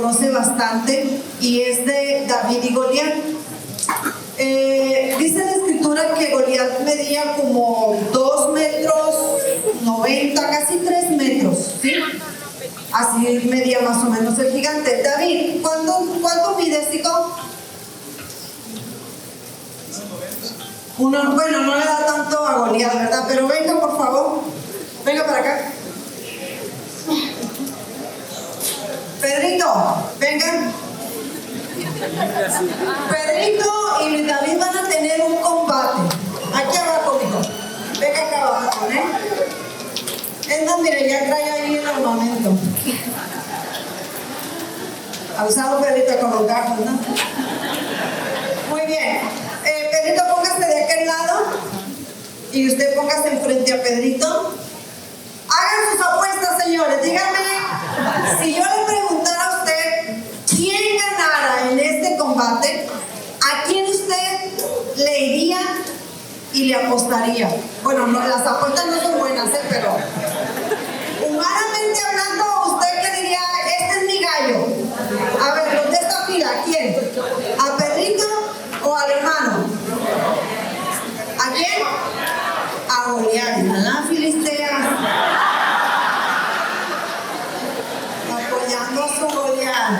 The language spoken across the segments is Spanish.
conoce bastante y es de David y Goliat. Dice la escritura que Goliat medía como 2 metros 90, casi 3 metros, ¿sí? Así medía más o menos el gigante. David, ¿cuánto mides, chico? Bueno, no le da tanto a Goliat, ¿verdad? Pero venga, por favor. Venga para acá. Pedrito, venga. Pedrito y David van a tener un combate. Aquí abajo, hijo. Venga acá abajo, ¿eh? Es más, mire, ya trae ahí el armamento. Abusado, Pedrito, con los gajos, ¿no? Muy bien. Pedrito, póngase de aquel lado. Y usted póngase enfrente a Pedrito. Hagan sus apuestas, señores. Díganme, si yo le preguntara a usted quién ganara en este combate, ¿a quién usted le iría y le apostaría? Bueno, no, las apuestas no son buenas, pero humanamente hablando, ¿usted qué diría? Este es mi gallo. A ver, los de esta fila, ¿a quién? ¿A Pedrito o al hermano? ¿A quién? A Goliat, a la Filistea. Apoyando a su Goliat.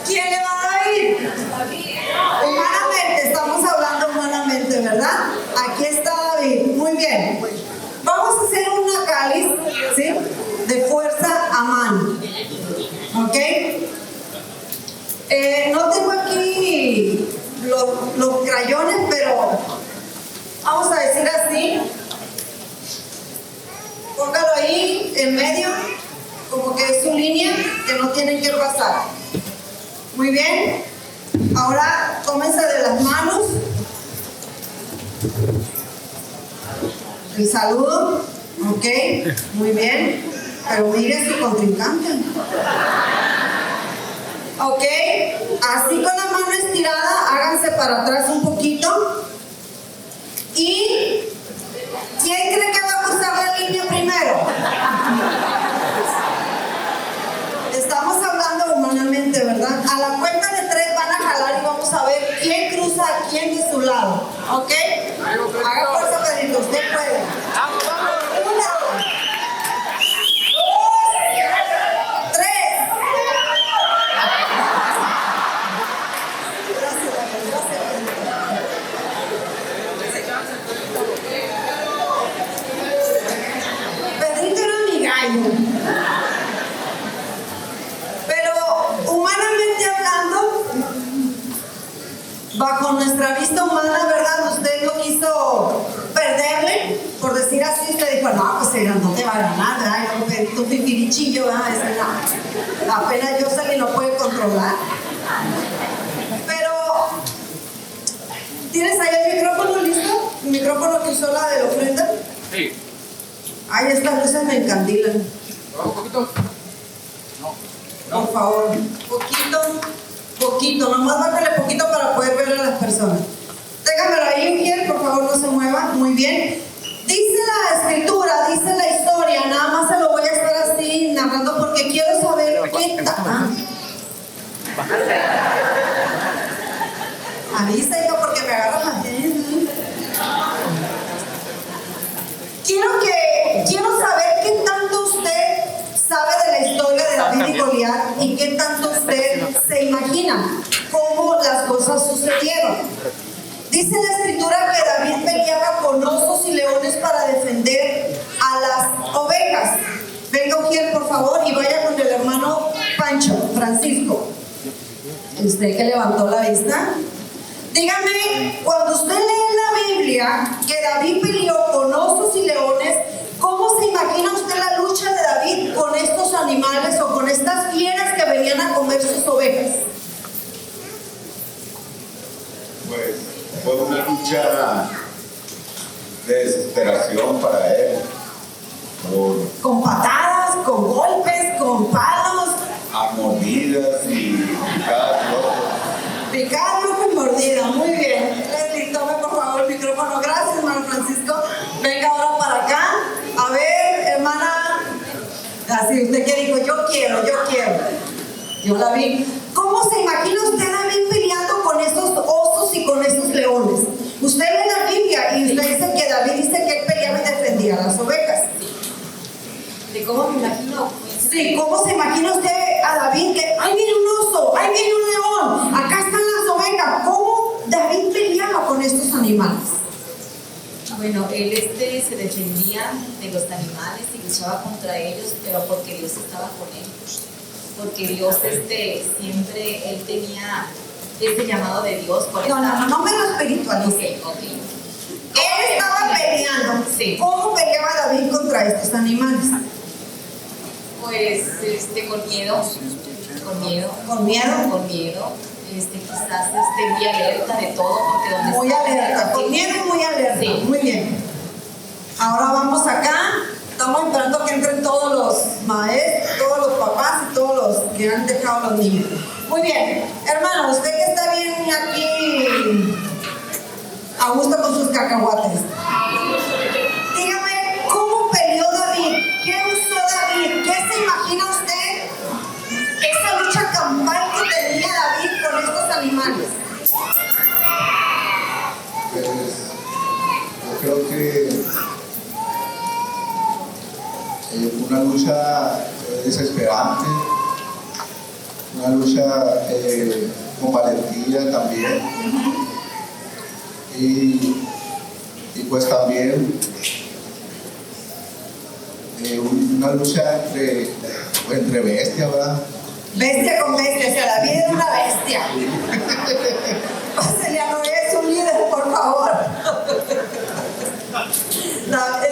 ¿Quién le va a ir? Humanamente, estamos hablando humanamente, ¿verdad? Aquí está David. Muy bien. Vamos a hacer una cáliz, ¿sí? De fuerza a mano. ¿Ok? No tengo aquí los crayones, pero vamos a decir así. Póngalo ahí en medio, como que es su línea, que no tienen que pasar. Muy bien. Ahora tómense de las manos. El saludo. Ok, muy bien. Pero mire su contrincante. Ok, así con la mano estirada, háganse para atrás un poquito. ¿Y quién cree que va a cruzar la línea primero? Estamos hablando humanamente, ¿verdad? A la cuenta de 3 van a jalar y vamos a ver quién cruza a quién de su lado. ¿Ok? Haga fuerza, Pedrito, usted puede. 1, 2, 3. Pedrito era mi gallo. Pero humanamente hablando, bajo nuestra vista humana, ¿verdad? Usted no quiso perderle, por decir así, usted dijo, no, pues no te va a ganar, ¿verdad? Un Pedrito fifirichillo, ¿verdad? Ese no. Apenas yo sé que no puede controlar. Pero, ¿tienes ahí el micrófono listo? ¿El micrófono que usó la de la ofrenda? Sí. Ay, estas luces me encandilan. ¿Un poquito? No. Por favor, poquito, nomás bájale poquito para poder ver a las personas. Téngamelo ahí, Ujiel, por favor, no se mueva. Muy bien. Dice la escritura, dice la historia, nada más se lo voy a estar así narrando porque quiero saber qué tal. Avisa, hijo, porque me agarra la gente. Quiero saber qué tanto usted sabe de la historia de David y Goliat y qué tanto usted se imagina cómo las cosas sucedieron. Dice la escritura que David peleaba con osos y leones para defender a las ovejas. Venga, Ujiel, por favor, y vaya con el hermano Pancho, Francisco. Usted que levantó la vista. Dígame, cuando usted lee en la Biblia que David peleó con osos y leones, ¿cómo se imagina usted la lucha de David con estos animales o con estas fieras que venían a comer sus ovejas? Pues fue una lucha de desesperación para él. Con patadas, con golpes, con palos. A mordidas y picadas locos. Picada, loco y mordida. Muy bien. Leslie, tome por favor el micrófono. Gracias, hermano Francisco. Venga ahora para acá. A ver, hermana. Así, ¿usted qué dijo? Yo la vi. ¿Cómo se imagina usted a David peleando con esos osos y con esos leones? Usted lee la Biblia y usted dice que David dice que él peleaba y defendía las ovejas. ¿De cómo me imagino? Sí, ¿cómo se imagina usted a David que ahí viene un oso, ahí viene un león, acá están las ovejas? ¿Cómo David peleaba con estos animales? Bueno, él se defendía de los animales y luchaba contra ellos, pero porque Dios estaba con él. Porque Dios siempre él tenía ese llamado de Dios. Por No me lo espiritualice. Ok. Él estaba peleando. Sí. ¿Cómo peleaba David contra estos animales? Pues con miedo. ¿Con miedo? Con miedo. Quizás muy alerta de todo, porque donde muy está, alerta, con miedo y muy alerta. Sí. Muy bien. Ahora vamos acá. Estamos esperando que entren todos los maestros, todos los papás y todos los que han dejado a los niños. Muy bien. Hermano, usted que está bien aquí a gusto con sus cacahuates. Dígame, ¿cómo peleó David? ¿Qué usó David? ¿Qué se imagina usted? Esa lucha campal que tenía David con estos animales. Pues, yo creo que una lucha desesperante, una lucha con valentía también, y pues también una lucha entre bestias, ¿verdad? Bestia con bestia, o sea, David era una bestia. Pásale a Noé, es un líder, por favor.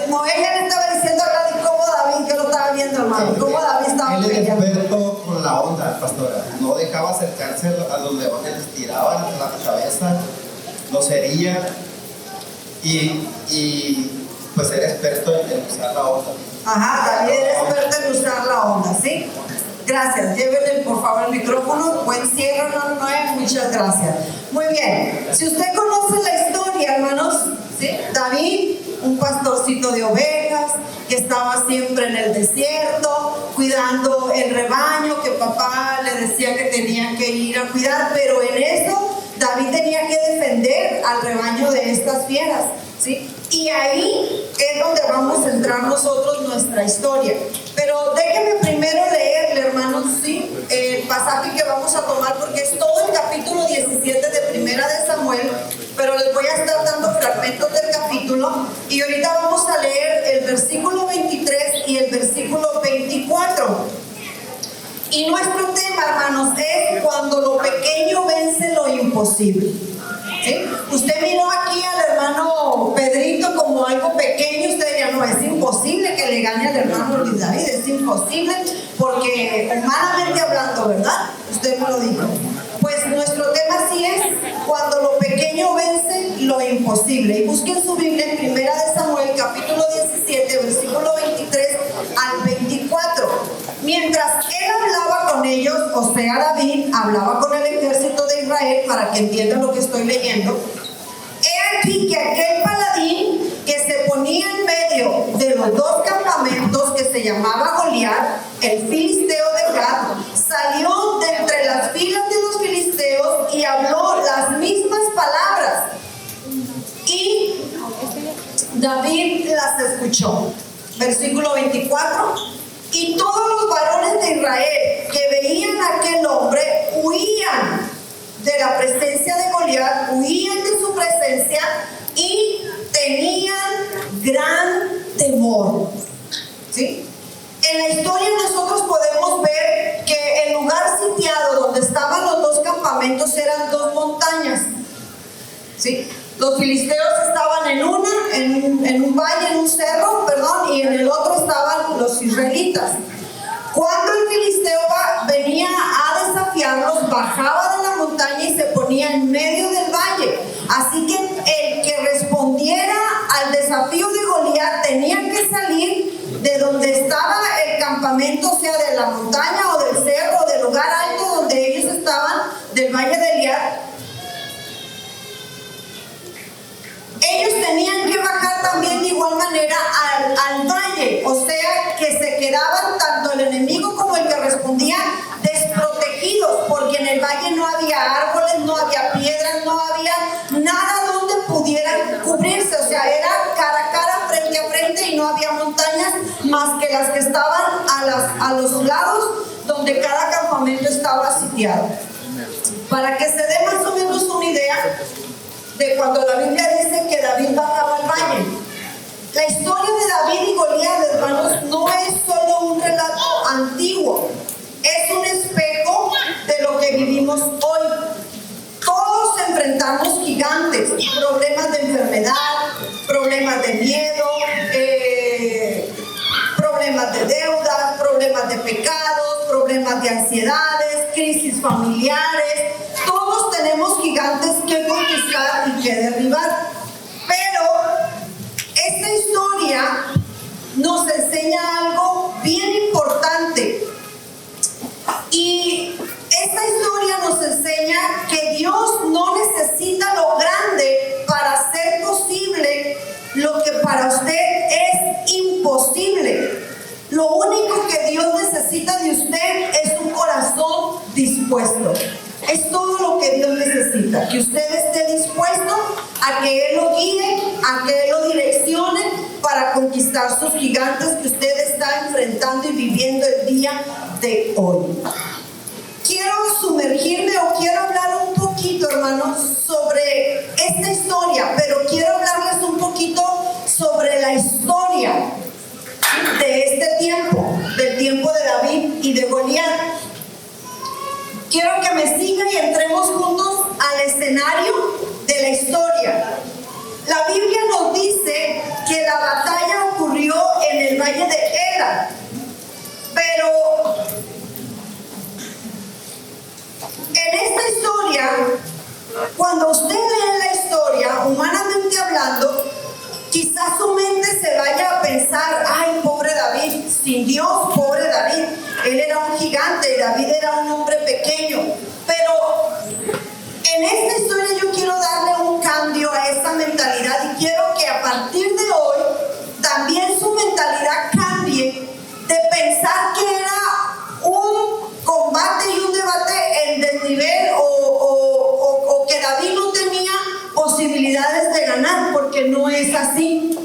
Noé ya le estaba diciendo a David cómo David, yo lo estaba viendo, hermano, cómo David estaba Él es peleando. experto con la onda, pastora. No dejaba acercarse a los leones, les tiraban la cabeza, los hería y pues era experto en usar la onda. Ajá, David era experto en usar la onda, ¿sí? Gracias, llévenle por favor el micrófono, buen cierre, hermano Noé, muchas gracias. Muy bien, si usted conoce la historia, hermanos, ¿sí? David, un pastorcito de ovejas, que estaba siempre en el desierto, cuidando el rebaño, que papá le decía que tenía que ir a cuidar, pero en eso David tenía que defender al rebaño de estas fieras, ¿sí? Y ahí es donde vamos a entrar nosotros nuestra historia. Pero déjenme primero leerle, hermanos, ¿sí? El pasaje que vamos a tomar, porque es todo el capítulo 17 de Primera de Samuel, pero les voy a estar dando fragmentos del capítulo, y ahorita vamos a leer el versículo 23 y el versículo 24. Y nuestro tema, hermanos, es cuando lo pequeño vence lo imposible. ¿Sí? Usted miró aquí al hermano Pedrito como algo pequeño, usted diría, no, es imposible que le gane al hermano Luis David, es imposible, porque humanamente hablando, ¿verdad? Usted me lo dijo. Pues nuestro tema sí es cuando lo pequeño vence lo imposible. Y busquen su Biblia en Primera de Samuel, capítulo 17, versículo 23 al 24. Mientras él hablaba con ellos, o sea, David hablaba con el ejército de Israel, para que entiendan lo que estoy leyendo. He aquí que aquel paladín que se ponía en medio de los dos campamentos, que se llamaba Goliat, el filisteo de Gat, salió de entre las filas de los filisteos y habló las mismas palabras. Y David las escuchó. Versículo 24. Y todos los varones de Israel que veían a aquel hombre huían de la presencia de Goliat, huían de su presencia y tenían gran temor. ¿Sí? En la historia nosotros podemos ver que el lugar sitiado donde estaban los dos campamentos eran dos montañas. ¿Sí? Los filisteos estaban en un valle, en un cerro, perdón, y en el otro estaban los israelitas. Cuando el filisteo venía a desafiarlos, bajaba de la montaña y se ponía en medio del valle. Así que el que respondiera al desafío de Goliat tenía que salir de donde estaba el campamento, o sea, de la montaña o del cerro o del lugar alto donde ellos estaban, del valle de Eliat. Ellos tenían que bajar también de igual manera al valle, o sea que se quedaban tanto el enemigo como el que respondía más que las que estaban a los lados donde cada campamento estaba sitiado. Para que se dé más o menos una idea de cuando la Biblia dice que David bajaba al valle. La historia de David y Goliat, hermanos, no es solo un relato antiguo, es un espejo de lo que vivimos hoy. Todos enfrentamos gigantes, problemas de enfermedad, problemas de miedo, problemas de deudas, problemas de pecados, problemas de ansiedades, crisis familiares. Todos tenemos gigantes que conquistar y que derribar. Pero esta historia nos enseña algo bien importante. Y esta historia nos enseña que Dios no necesita lo grande para hacer posible lo que para usted es imposible. Lo único que Dios necesita de usted es un corazón dispuesto. Es todo lo que Dios necesita, que usted esté dispuesto a que Él lo guíe, a que Él lo direccione para conquistar sus gigantes que usted está enfrentando y viviendo el día de hoy. Quiero sumergirme o quiero hablar un poquito, hermanos, sobre esta historia, pero quiero hablarles un poquito sobre la historia de este tiempo, del tiempo de David y de Goliat. Quiero que me sigan y entremos juntos al escenario de la historia. La Biblia nos dice que la batalla ocurrió en el valle de Ela, pero en esta historia, cuando usted lee la historia, humanamente hablando, quizás su mente se vaya a pensar: ay, pobre David, sin Dios, pobre David. Él era un gigante y David era un hombre pequeño. Pero en esta historia yo quiero darle un cambio a esa mentalidad y quiero que a partir de hoy también su mentalidad cambie de pensar que era un combate y un debate en desnivel o que David no tenía posibilidades de ganar, porque no es así.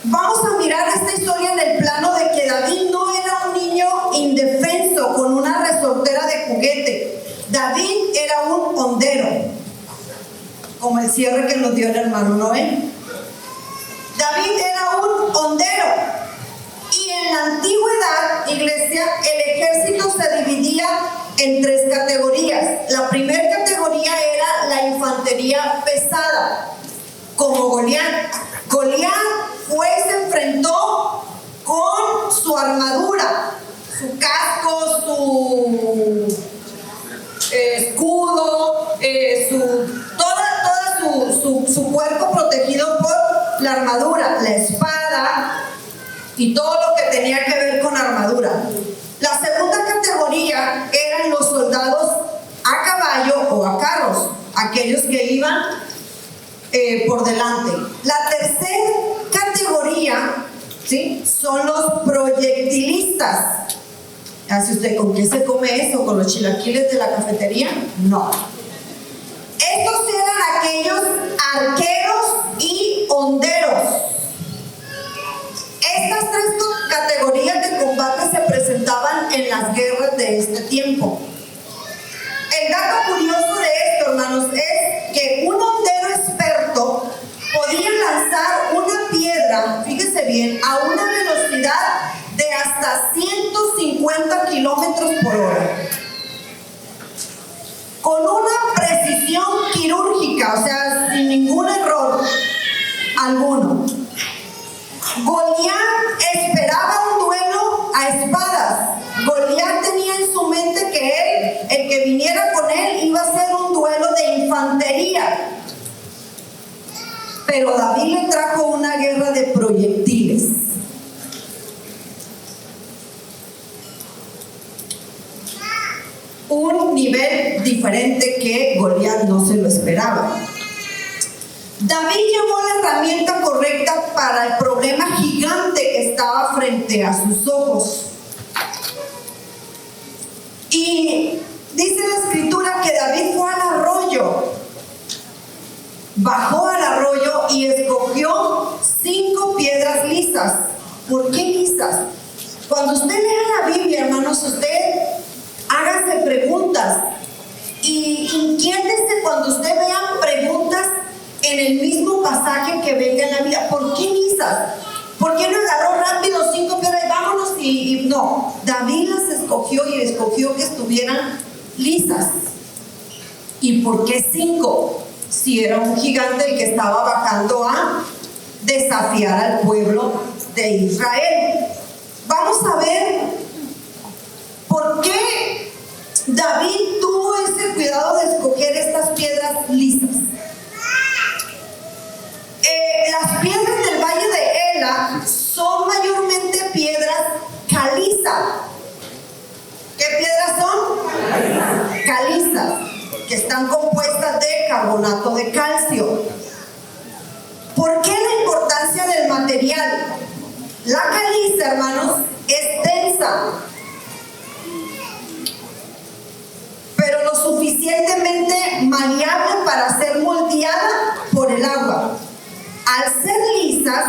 Vamos a mirar esta historia en el plano de que David no era un niño indefenso con una resortera de juguete. David era un hondero, como el cierre que nos dio el hermano Noé. David era un hondero. Y en la antigüedad, iglesia, el ejército se dividía en tres categorías. La primera categoría era la infantería pesada, como Goliat. Goliat se enfrentó con su armadura, su casco, su escudo, su cuerpo protegido por la armadura, la espada y todo lo que tenía que ver con armadura. La segunda categoría eran los soldados a caballo o a carros, aquellos que iban por delante. La tercera categoría, ¿sí?, son los proyectilistas. ¿Hace usted con qué se come eso? ¿Con los chilaquiles de la cafetería? No. Estos eran aquellos arqueros y honderos. Estas tres categorías de combate se presentaban en las guerras de este tiempo. El dato curioso de esto, hermanos, es que un hondero experto podía lanzar una piedra, fíjese bien, a una velocidad de hasta 150 kilómetros por hora. Con una precisión quirúrgica, o sea, sin ningún error alguno. Goliat esperaba un duelo a espadas. Goliat tenía en su mente que el que viniera con él, iba a ser un duelo de infantería. Pero David le trajo una guerra de proyectiles. Un nivel diferente que Goliat no se lo esperaba. David llevó la herramienta correcta para el problema gigante que estaba frente a sus ojos. Y dice la escritura que David fue al arroyo, bajó al arroyo y escogió 5 piedras lisas ¿Por qué lisas? Cuando usted lea la Biblia, hermanos, usted hágase preguntas y inquiétese cuando usted vea preguntas en el mismo pasaje que venga en la Biblia. ¿Por qué lisas? ¿Por qué no agarró rápido 5 piedras y vámonos? Y no, David las escogió y escogió que estuvieran lisas. ¿Y por qué 5? Si era un gigante el que estaba bajando a desafiar al pueblo de Israel. Vamos a ver por qué David tuvo ese cuidado de escoger estas piedras lisas. Las piedras del valle de Ela son mayormente piedras caliza. ¿Qué piedras son? Calizas, que están compuestas de carbonato de calcio. ¿Por qué la importancia del material? La caliza, hermanos, es densa, pero lo suficientemente maleable para ser moldeada por el agua. Al ser lisas,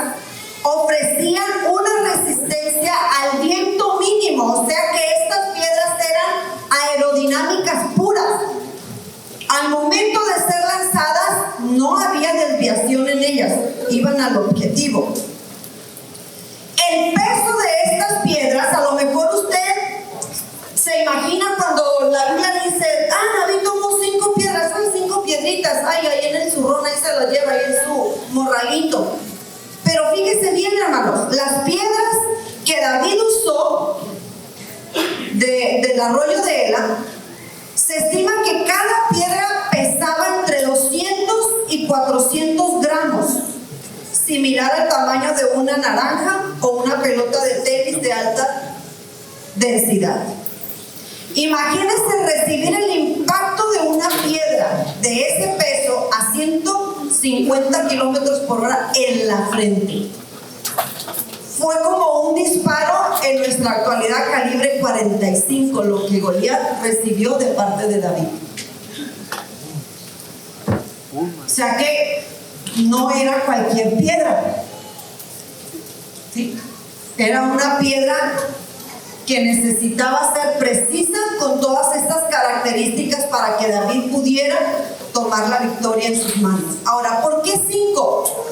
ofrecían una resistencia al viento mínimo, o sea que estas piedras eran aerodinámicas puras. Al momento de ser lanzadas, no había desviación en ellas, iban al objetivo. El peso de estas piedras, a lo mejor usted se imagina cuando la Biblia dice, David tomó 5 piedras, son 5 piedritas, ahí en el zurrón, ahí se las lleva, ahí en su morralito. Pero fíjese bien, hermanos, las piedras que David usó del arroyo de Ela, se estima que cada piedra pesaba entre 200 y 400 gramos, similar al tamaño de una naranja o una pelota de tenis de alta densidad. Imagínense recibir el impacto de una piedra de ese peso a 150 kilómetros por hora en la frente. Fue como un disparo en nuestra actualidad calibre 45, lo que Goliat recibió de parte de David. O sea que no era cualquier piedra. ¿Sí? Era una piedra que necesitaba ser precisa con todas estas características para que David pudiera tomar la victoria en sus manos. Ahora, ¿por qué 5?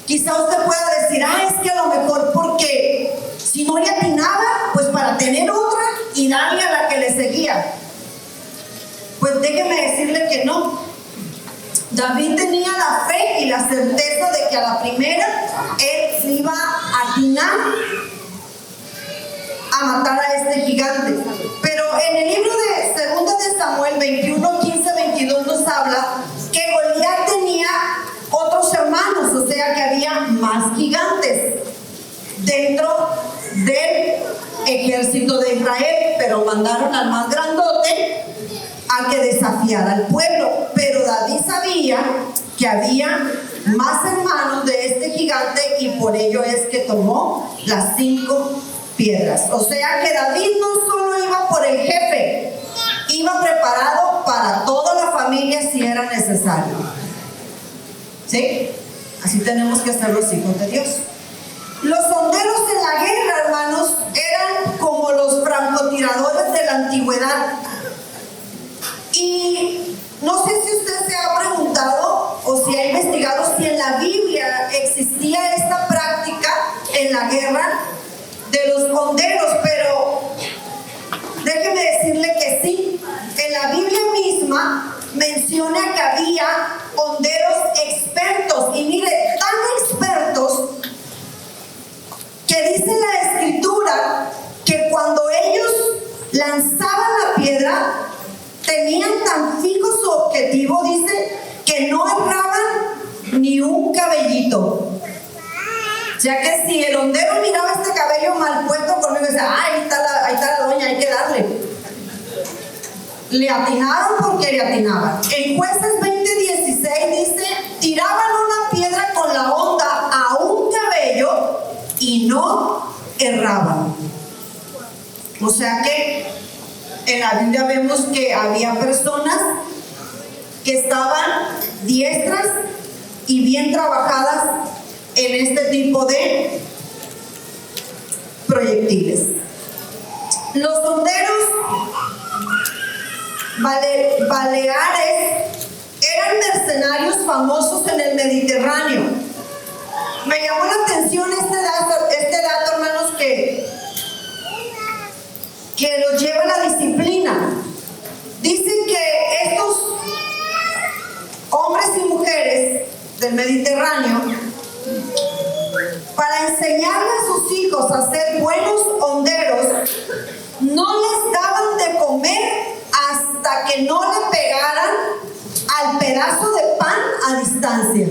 Quizá usted pueda decir, es que a lo mejor porque si no le atinaba, pues para tener otra y darle a la que le seguía. Pues déjeme decirle que no. David tenía la fe y la certeza de que a la primera él iba a atinar a matar a este gigante. Pero en el libro de 2 de Samuel 21, 15, 22 nos habla que Goliat tenía otros hermanos, o sea que había más gigantes dentro del ejército de Israel, pero mandaron al más grandote a que desafiara al pueblo. Pero David sabía que había más hermanos de este gigante y por ello es que tomó las 5 piedras. O sea que David no solo iba por el jefe, iba preparado para toda la familia si era necesario. ¿Sí? Así tenemos que hacer los hijos de Dios. Los honderos en la guerra, hermanos, eran como los francotiradores de la antigüedad. Y no sé si usted se ha preguntado o si ha investigado si en la Biblia existía esta práctica en la guerra de los honderos, pero déjeme decirle que sí. En la Biblia misma menciona que había honderos expertos, y mire, tan expertos que dice la escritura que cuando ellos lanzaban la piedra tenían tan fijo su objetivo, dice, que no erraban ni un cabellito. O sea que si el hondero miraba este cabello mal puesto conmigo, decía, ahí está la doña, hay que darle. Le atinaban porque le atinaban. En Jueces 20:16 dice, tiraban una piedra con la honda a un cabello y no erraban. O sea que en la Biblia vemos que había personas que estaban diestras y bien trabajadas en este tipo de proyectiles. Los honderos baleares eran mercenarios famosos en el Mediterráneo. Me llamó la atención este dato, hermanos, que los lleva a la disciplina. Dicen que estos hombres y mujeres del Mediterráneo, para enseñarle a sus hijos a ser buenos honderos, no les daban de comer hasta que no le pegaran al pedazo de pan a distancia.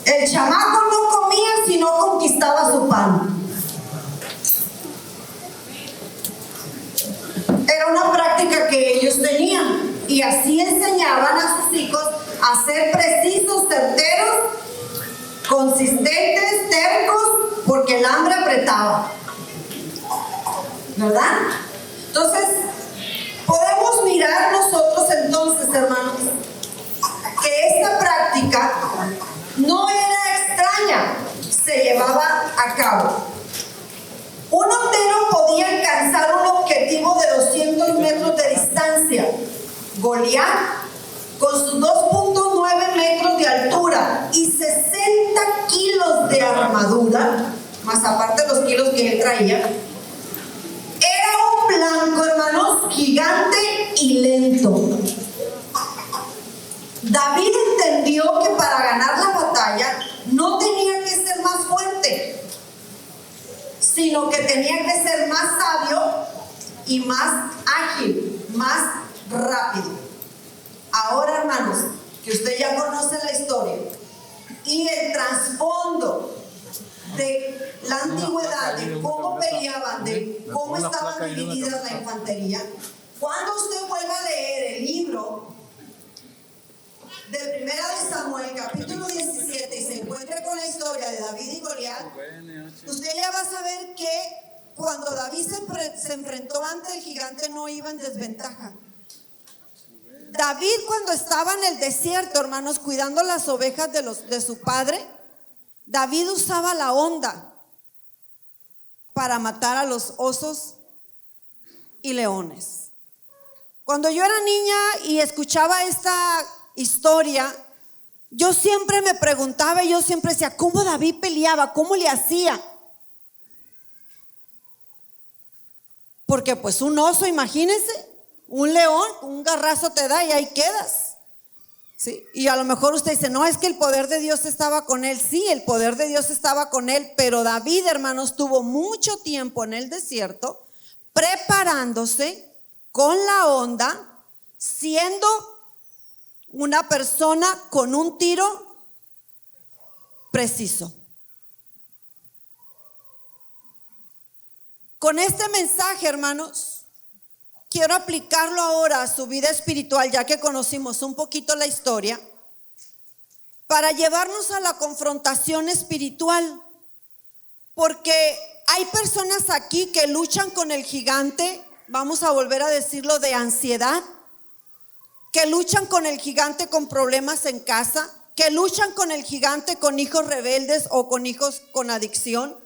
El chamaco no comía si no conquistaba su pan. Era una práctica que ellos tenían, y así enseñaban a sus hijos a ser precisos, certeros, consistentes, tercos, porque el hambre apretaba, ¿verdad? Entonces, podemos mirar nosotros entonces, hermanos, que esta práctica no era extraña, se llevaba a cabo. Un hondero podía alcanzar un objetivo de 200 metros de distancia. Goliat, con sus 2.9 metros de altura y 60 kilos de armadura, más aparte de los kilos que él traía, era un blanco, hermanos, gigante y lento. David entendió que para ganar la batalla no tenía que ser más fuerte, sino que tenía que ser más sabio y más ágil, más rápido. Ahora, hermanos, que usted ya conoce la historia y el trasfondo de la antigüedad, de cómo peleaban, de cómo estaban divididas la infantería, cuando usted vuelva a leer el libro de Primera de Samuel, capítulo 17, y se encuentre con la historia de David y Goliat, usted ya va a saber que cuando David se enfrentó ante el gigante no iba en desventaja. David, cuando estaba en el desierto, hermanos, cuidando las ovejas de su padre, David usaba la honda para matar a los osos y leones. Cuando yo era niña y escuchaba esta historia, yo siempre me preguntaba y yo siempre decía, ¿cómo David peleaba? ¿Cómo le hacía? Porque pues un oso, imagínense, un león, un garrazo te da y ahí quedas. ¿Sí? Y a lo mejor usted dice, no, es que el poder de Dios estaba con él. Sí, el poder de Dios estaba con él, pero David, hermanos, tuvo mucho tiempo en el desierto preparándose con la honda, siendo una persona con un tiro preciso. Con este mensaje, hermanos, quiero aplicarlo ahora a su vida espiritual, ya que conocimos un poquito la historia, para llevarnos a la confrontación espiritual. Porque hay personas aquí que luchan con el gigante, vamos a volver a decirlo, de ansiedad, que luchan con el gigante con problemas en casa, que luchan con el gigante con hijos rebeldes o con hijos con adicción,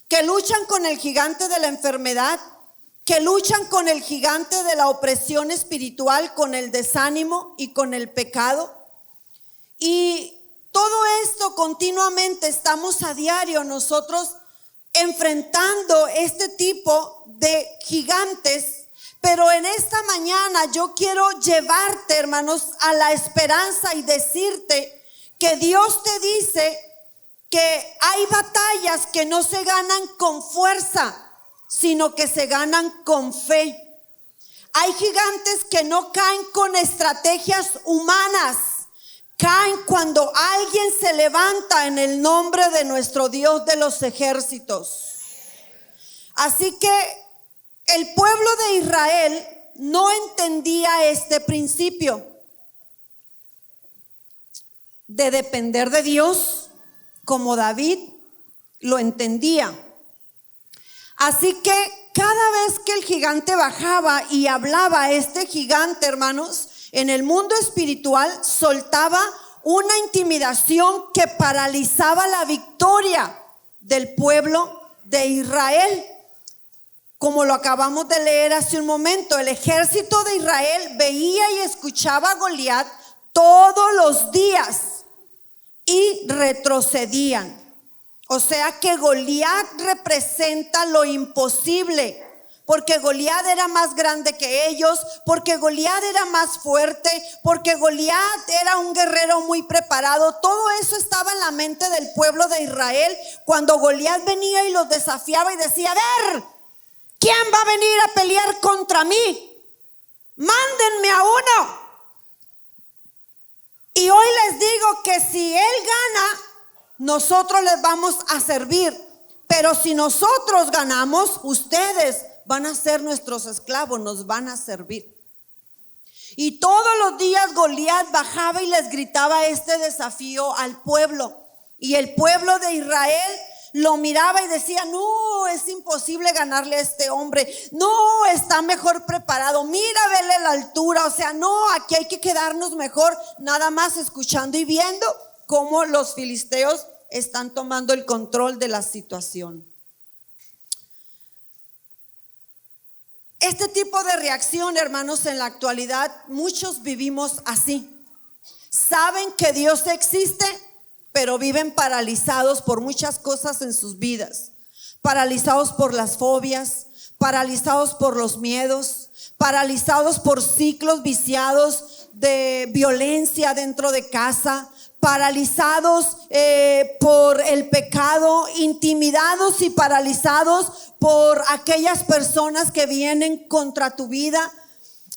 que luchan con el gigante de la enfermedad, que luchan con el gigante de la opresión espiritual, con el desánimo y con el pecado. Y todo esto continuamente estamos a diario nosotros enfrentando este tipo de gigantes. Pero en esta mañana yo quiero llevarte, hermanos, a la esperanza y decirte que Dios te dice que hay batallas que no se ganan con fuerza, sino que se ganan con fe. Hay gigantes que no caen con estrategias humanas, caen cuando alguien se levanta en el nombre de nuestro Dios de los ejércitos. Así que el pueblo de Israel no entendía este principio de depender de Dios como David lo entendía. Así que cada vez que el gigante bajaba y hablaba, este gigante, hermanos, en el mundo espiritual soltaba una intimidación que paralizaba la victoria del pueblo de Israel. Como lo acabamos de leer hace un momento, el ejército de Israel veía y escuchaba a Goliat todos los días y retrocedían. O sea que Goliat representa lo imposible, porque Goliat era más grande que ellos, porque Goliat era más fuerte, porque Goliat era un guerrero muy preparado. Todo eso estaba en la mente del pueblo de Israel cuando Goliat venía y los desafiaba y decía: a ver, ¿quién va a venir a pelear contra mí? Mándenme a uno. Y hoy les digo que si él gana, nosotros les vamos a servir. Pero si nosotros ganamos, ustedes van a ser nuestros esclavos, nos van a servir. Y todos los días Goliat bajaba y les gritaba este desafío al pueblo. Y el pueblo de Israel lo miraba y decía: no, es imposible ganarle a este hombre. No, está mejor preparado. Mira, vele la altura. O sea, no, aquí hay que quedarnos mejor nada más escuchando y viendo cómo los filisteos están tomando el control de la situación. Este tipo de reacción, hermanos, en la actualidad muchos vivimos así. Saben que Dios existe, pero viven paralizados por muchas cosas en sus vidas. Paralizados por las fobias, paralizados por los miedos, paralizados por ciclos viciados de violencia dentro de casa, paralizados por el pecado, intimidados y paralizados por aquellas personas que vienen contra tu vida.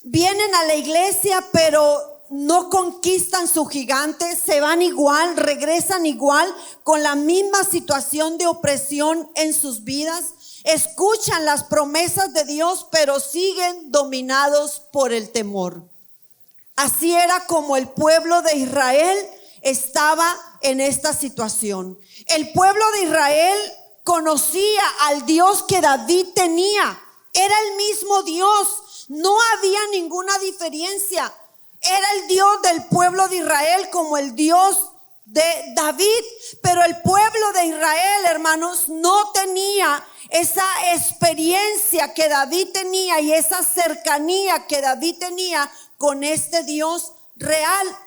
Vienen a la iglesia, pero no conquistan su gigante, se van igual, regresan igual, con la misma situación de opresión en sus vidas. Escuchan las promesas de Dios, pero siguen dominados por el temor. Así era como el pueblo de Israel estaba en esta situación. El pueblo de Israel conocía al Dios que David tenía. Era el mismo Dios, no había ninguna diferencia. Era el Dios del pueblo de Israel como el Dios de David. Pero el pueblo de Israel, hermanos, no tenía esa experiencia que David tenía y esa cercanía que David tenía con este Dios real.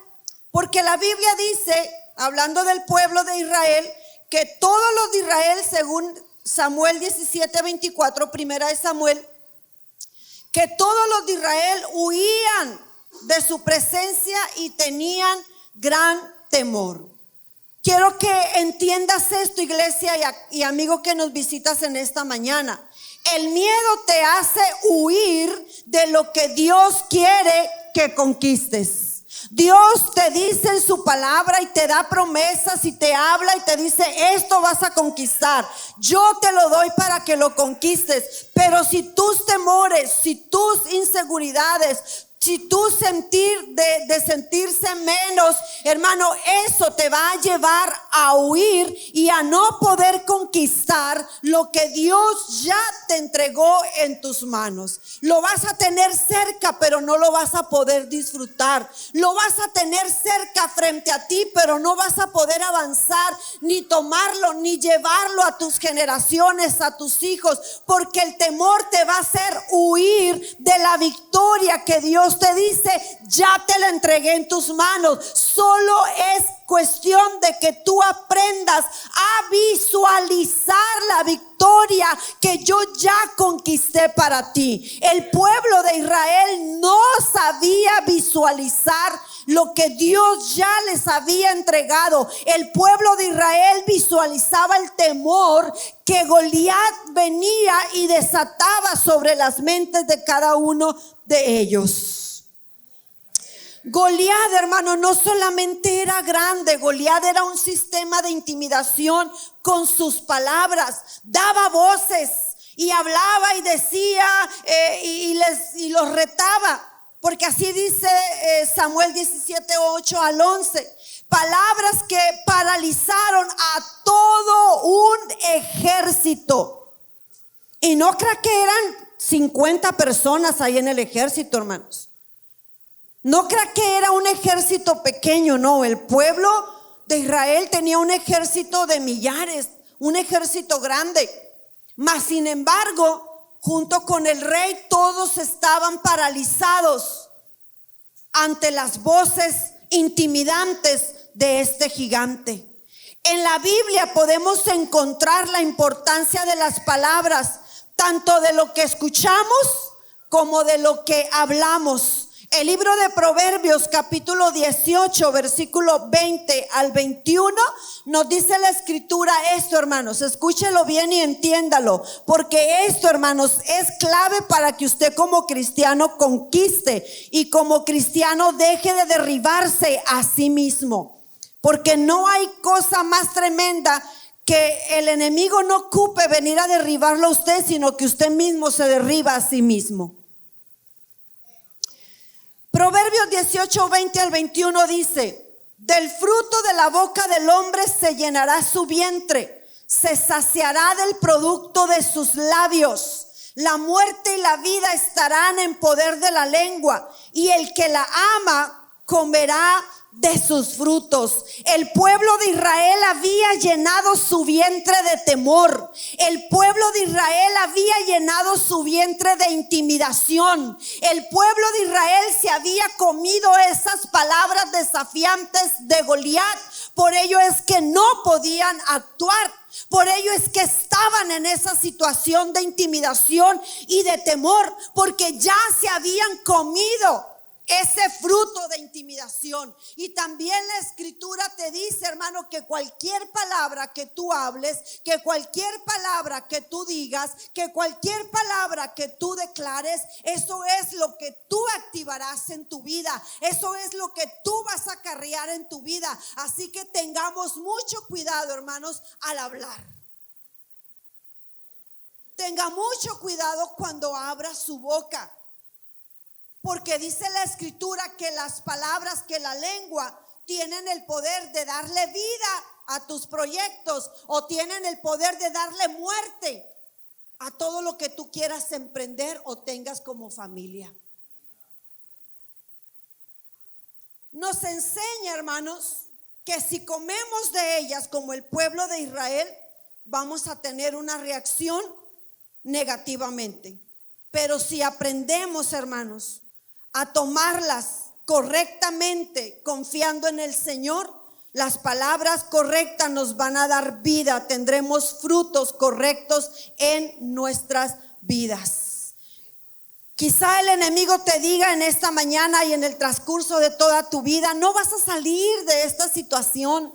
Porque la Biblia dice, hablando del pueblo de Israel, que todos los de Israel, según Samuel 17:24, primera de Samuel, que todos los de Israel huían de su presencia y tenían gran temor. Quiero que entiendas esto, iglesia y amigo que nos visitas en esta mañana. El miedo te hace huir de lo que Dios quiere que conquistes. Dios te dice en su palabra y te da promesas y te habla y te dice: esto vas a conquistar, yo te lo doy para que lo conquistes. Pero si tus temores, si tus inseguridades, si tú de sentirse menos, hermano, eso te va a llevar a huir y a no poder conquistar lo que Dios ya te entregó en tus manos. Lo vas a tener cerca, pero no lo vas a poder disfrutar. Lo vas a tener cerca frente a ti, pero no vas a poder avanzar, ni tomarlo, ni llevarlo a tus generaciones, a tus hijos, porque el temor te va a hacer huir de la victoria que Dios te dice: ya te la entregué en tus manos. Solo es cuestión de que tú aprendas a visualizar la victoria que yo ya conquisté para ti. El pueblo de Israel no sabía visualizar lo que Dios ya les había entregado. El pueblo de Israel visualizaba el temor que Goliat venía y desataba sobre las mentes de cada uno de ellos. Goliat, hermano, no solamente era grande, Goliat era un sistema de intimidación con sus palabras. Daba voces y hablaba y decía y los retaba. Porque así dice Samuel 17:8-11. Palabras que paralizaron a todo un ejército. Y no crea que eran 50 personas ahí en el ejército, hermanos. No crea que era un ejército pequeño, no. El pueblo de Israel tenía un ejército de millares, un ejército grande. Mas sin embargo, junto con el rey, todos estaban paralizados ante las voces intimidantes de este gigante. En la Biblia podemos encontrar la importancia de las palabras, tanto de lo que escuchamos como de lo que hablamos. El libro de Proverbios, capítulo 18, versículo 20 al 21, nos dice la escritura esto, hermanos. Escúchelo bien y entiéndalo, porque esto, hermanos, es clave para que usted como cristiano conquiste y como cristiano deje de derribarse a sí mismo. Porque no hay cosa más tremenda que el enemigo no ocupe venir a derribarlo a usted, sino que usted mismo se derriba a sí mismo. Proverbios 18, 20 al 21 dice: del fruto de la boca del hombre se llenará su vientre, se saciará del producto de sus labios. La muerte y la vida estarán en poder de la lengua, y el que la ama comerá de sus frutos. El pueblo de Israel había llenado su vientre de temor. El pueblo de Israel había llenado su vientre de intimidación. El pueblo de Israel se había comido esas palabras desafiantes de Goliat. Por ello es que no podían actuar. Por ello es que estaban en esa situación de intimidación y de temor, porque ya se habían comido ese fruto de intimidación. Y también la escritura te dice, hermano, que cualquier palabra que tú hables, que cualquier palabra que tú digas, que cualquier palabra que tú declares, eso es lo que tú activarás en tu vida. Eso es lo que tú vas a acarrear en tu vida. Así que tengamos mucho cuidado, hermanos, al hablar. Tenga mucho cuidado cuando abra su boca. Porque dice la escritura que las palabras, que la lengua tienen el poder de darle vida a tus proyectos, o tienen el poder de darle muerte a todo lo que tú quieras emprender o tengas como familia. Nos enseña, hermanos, que si comemos de ellas como el pueblo de Israel, vamos a tener una reacción negativamente. Pero si aprendemos, hermanos, a tomarlas correctamente, confiando en el Señor, las palabras correctas nos van a dar vida. Tendremos frutos correctos en nuestras vidas. Quizá el enemigo te diga en esta mañana y en el transcurso de toda tu vida: no vas a salir de esta situación.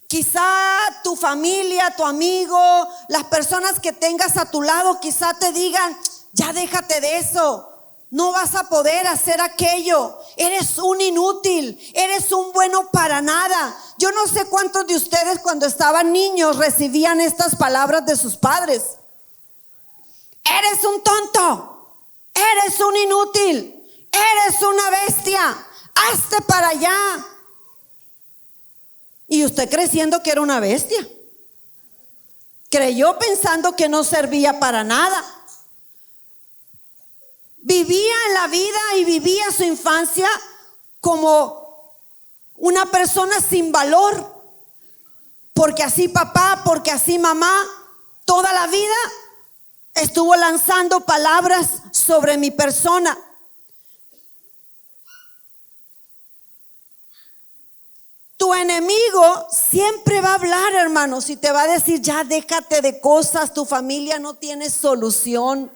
Quizá tu familia, tu amigo, las personas que tengas a tu lado, quizá te digan: ya déjate de eso. No vas a poder hacer aquello. Eres un inútil. Eres un bueno para nada. Yo no sé cuántos de ustedes cuando estaban niños recibían estas palabras de sus padres. Eres un tonto. Eres un inútil. Eres una bestia. Hazte para allá. Y usted creciendo que era una bestia. Creyó pensando que no servía para nada. Vivía en la vida y vivía su infancia como una persona sin valor, porque así papá, porque así mamá, toda la vida estuvo lanzando palabras sobre mi persona. Tu enemigo siempre va a hablar, hermanos, y te va a decir: ya déjate de cosas, tu familia no tiene solución.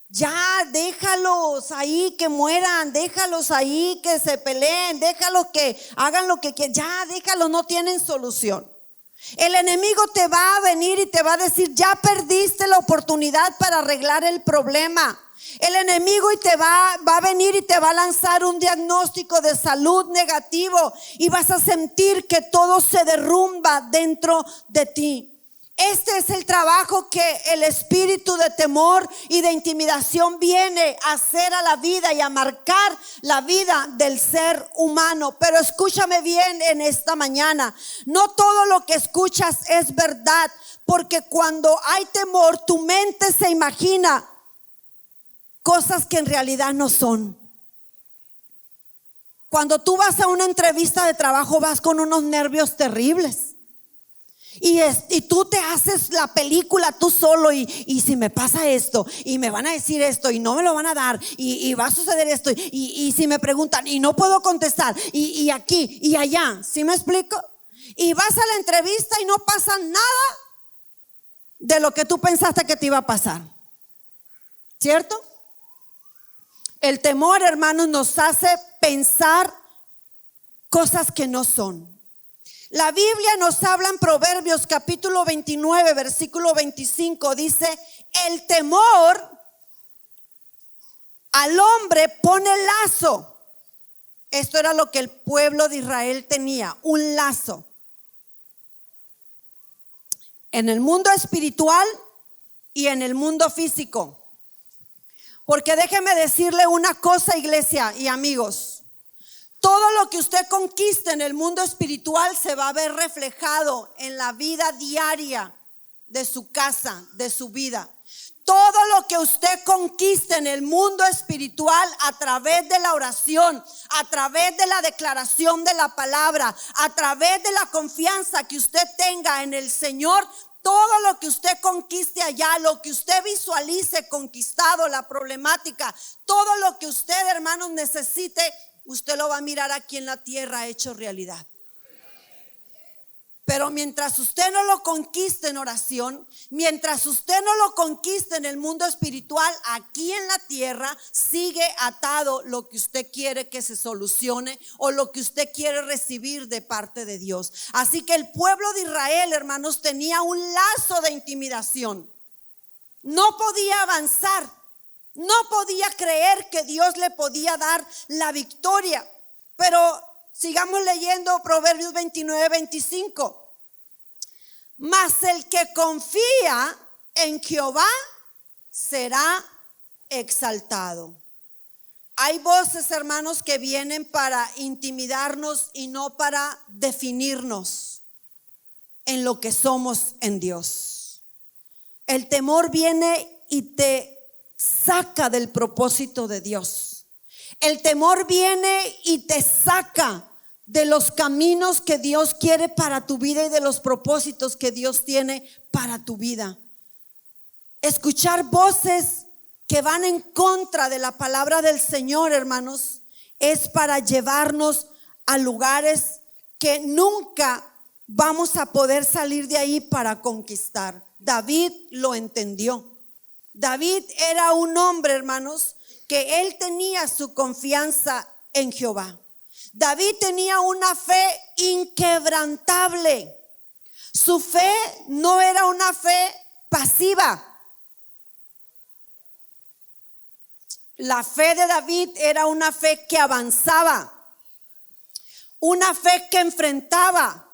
Ya déjalos ahí que mueran, déjalos ahí que se peleen, déjalos que hagan lo que quieran, ya déjalos, no tienen solución. El enemigo te va a venir y te va a decir: ya perdiste la oportunidad para arreglar el problema. El enemigo y te va a venir y te va a lanzar un diagnóstico de salud negativo, y vas a sentir que todo se derrumba dentro de ti. Este es el trabajo que el espíritu de temor y de intimidación viene a hacer a la vida y a marcar la vida del ser humano. Pero escúchame bien en esta mañana: no todo lo que escuchas es verdad, porque cuando hay temor, tu mente se imagina cosas que en realidad no son. Cuando tú vas a una entrevista de trabajo, vas con unos nervios terribles. Y tú te haces la película tú solo y si me pasa esto y me van a decir esto y no me lo van a dar y va a suceder esto y si me preguntan y no puedo contestar y aquí y allá, ¿sí me explico? Y vas a la entrevista y no pasa nada de lo que tú pensaste que te iba a pasar, ¿cierto? El temor, hermanos, nos hace pensar cosas que no son. La Biblia nos habla en Proverbios capítulo 29, versículo 25, dice: el temor al hombre pone lazo. Esto era lo que el pueblo de Israel tenía, un lazo. En el mundo espiritual y en el mundo físico. Porque déjeme decirle una cosa, iglesia y amigos. Todo lo que usted conquiste en el mundo espiritual se va a ver reflejado en la vida diaria de su casa, de su vida. Todo lo que usted conquiste en el mundo espiritual a través de la oración, a través de la declaración de la palabra, a través de la confianza que usted tenga en el Señor, todo lo que usted conquiste allá, lo que usted visualice conquistado, la problemática, todo lo que usted, hermanos, necesite, usted lo va a mirar aquí en la tierra hecho realidad. Pero mientras usted no lo conquiste en oración, mientras usted no lo conquiste en el mundo espiritual, aquí en la tierra sigue atado lo que usted quiere que se solucione o lo que usted quiere recibir de parte de Dios. Así que el pueblo de Israel, hermanos, tenía un lazo de intimidación. No podía avanzar, no podía creer que Dios le podía dar la victoria. Pero sigamos leyendo Proverbios 29, 25. Mas el que confía en Jehová será exaltado. Hay voces, hermanos, que vienen para intimidarnos y no para definirnos en lo que somos en Dios. El temor viene y te saca del propósito de Dios. El temor viene y te saca de los caminos que Dios quiere para tu vida y de los propósitos que Dios tiene para tu vida. Escuchar voces que van en contra de la palabra del Señor, hermanos, es para llevarnos a lugares que nunca vamos a poder salir de ahí para conquistar. David lo entendió. David era un hombre, hermanos, que él tenía su confianza en Jehová. David tenía una fe inquebrantable. Su fe no era una fe pasiva. La fe de David era una fe que avanzaba, una fe que enfrentaba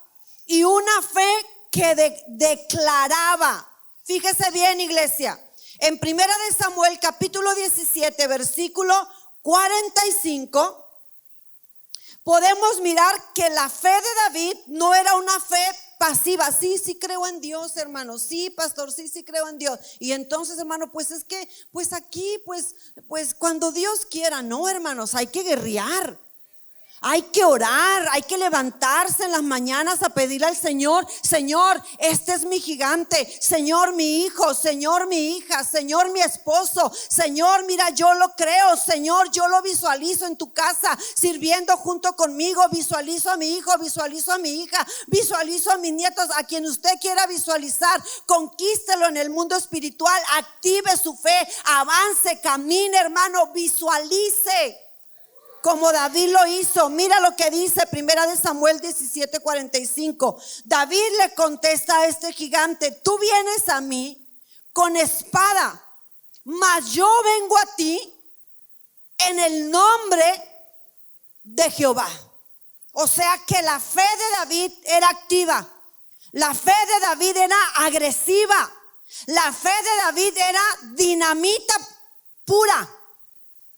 y una fe que declaraba. Fíjese bien, iglesia. En 1 de Samuel capítulo 17 versículo 45 podemos mirar que la fe de David no era una fe pasiva. Sí creo en Dios, hermano. Sí, pastor, sí creo en Dios. Y entonces, hermano, pues es que, pues aquí, pues cuando Dios quiera. No, hermanos, hay que guerrear. Hay que orar, hay que levantarse en las mañanas a pedirle al Señor: Señor, este es mi gigante, Señor, mi hijo, Señor, mi hija, Señor, mi esposo, Señor, mira, yo lo creo, Señor, yo lo visualizo en tu casa sirviendo junto conmigo, visualizo a mi hijo, visualizo a mi hija, visualizo a mis nietos, a quien usted quiera visualizar. Conquístelo en el mundo espiritual, active su fe, avance, camine, hermano, visualice como David lo hizo. Mira lo que dice 1 de Samuel 17:45. David le contesta a este gigante: tú vienes a mí con espada, mas yo vengo a ti en el nombre de Jehová. O sea que la fe de David era activa. La fe de David era agresiva. La fe de David era dinamita pura.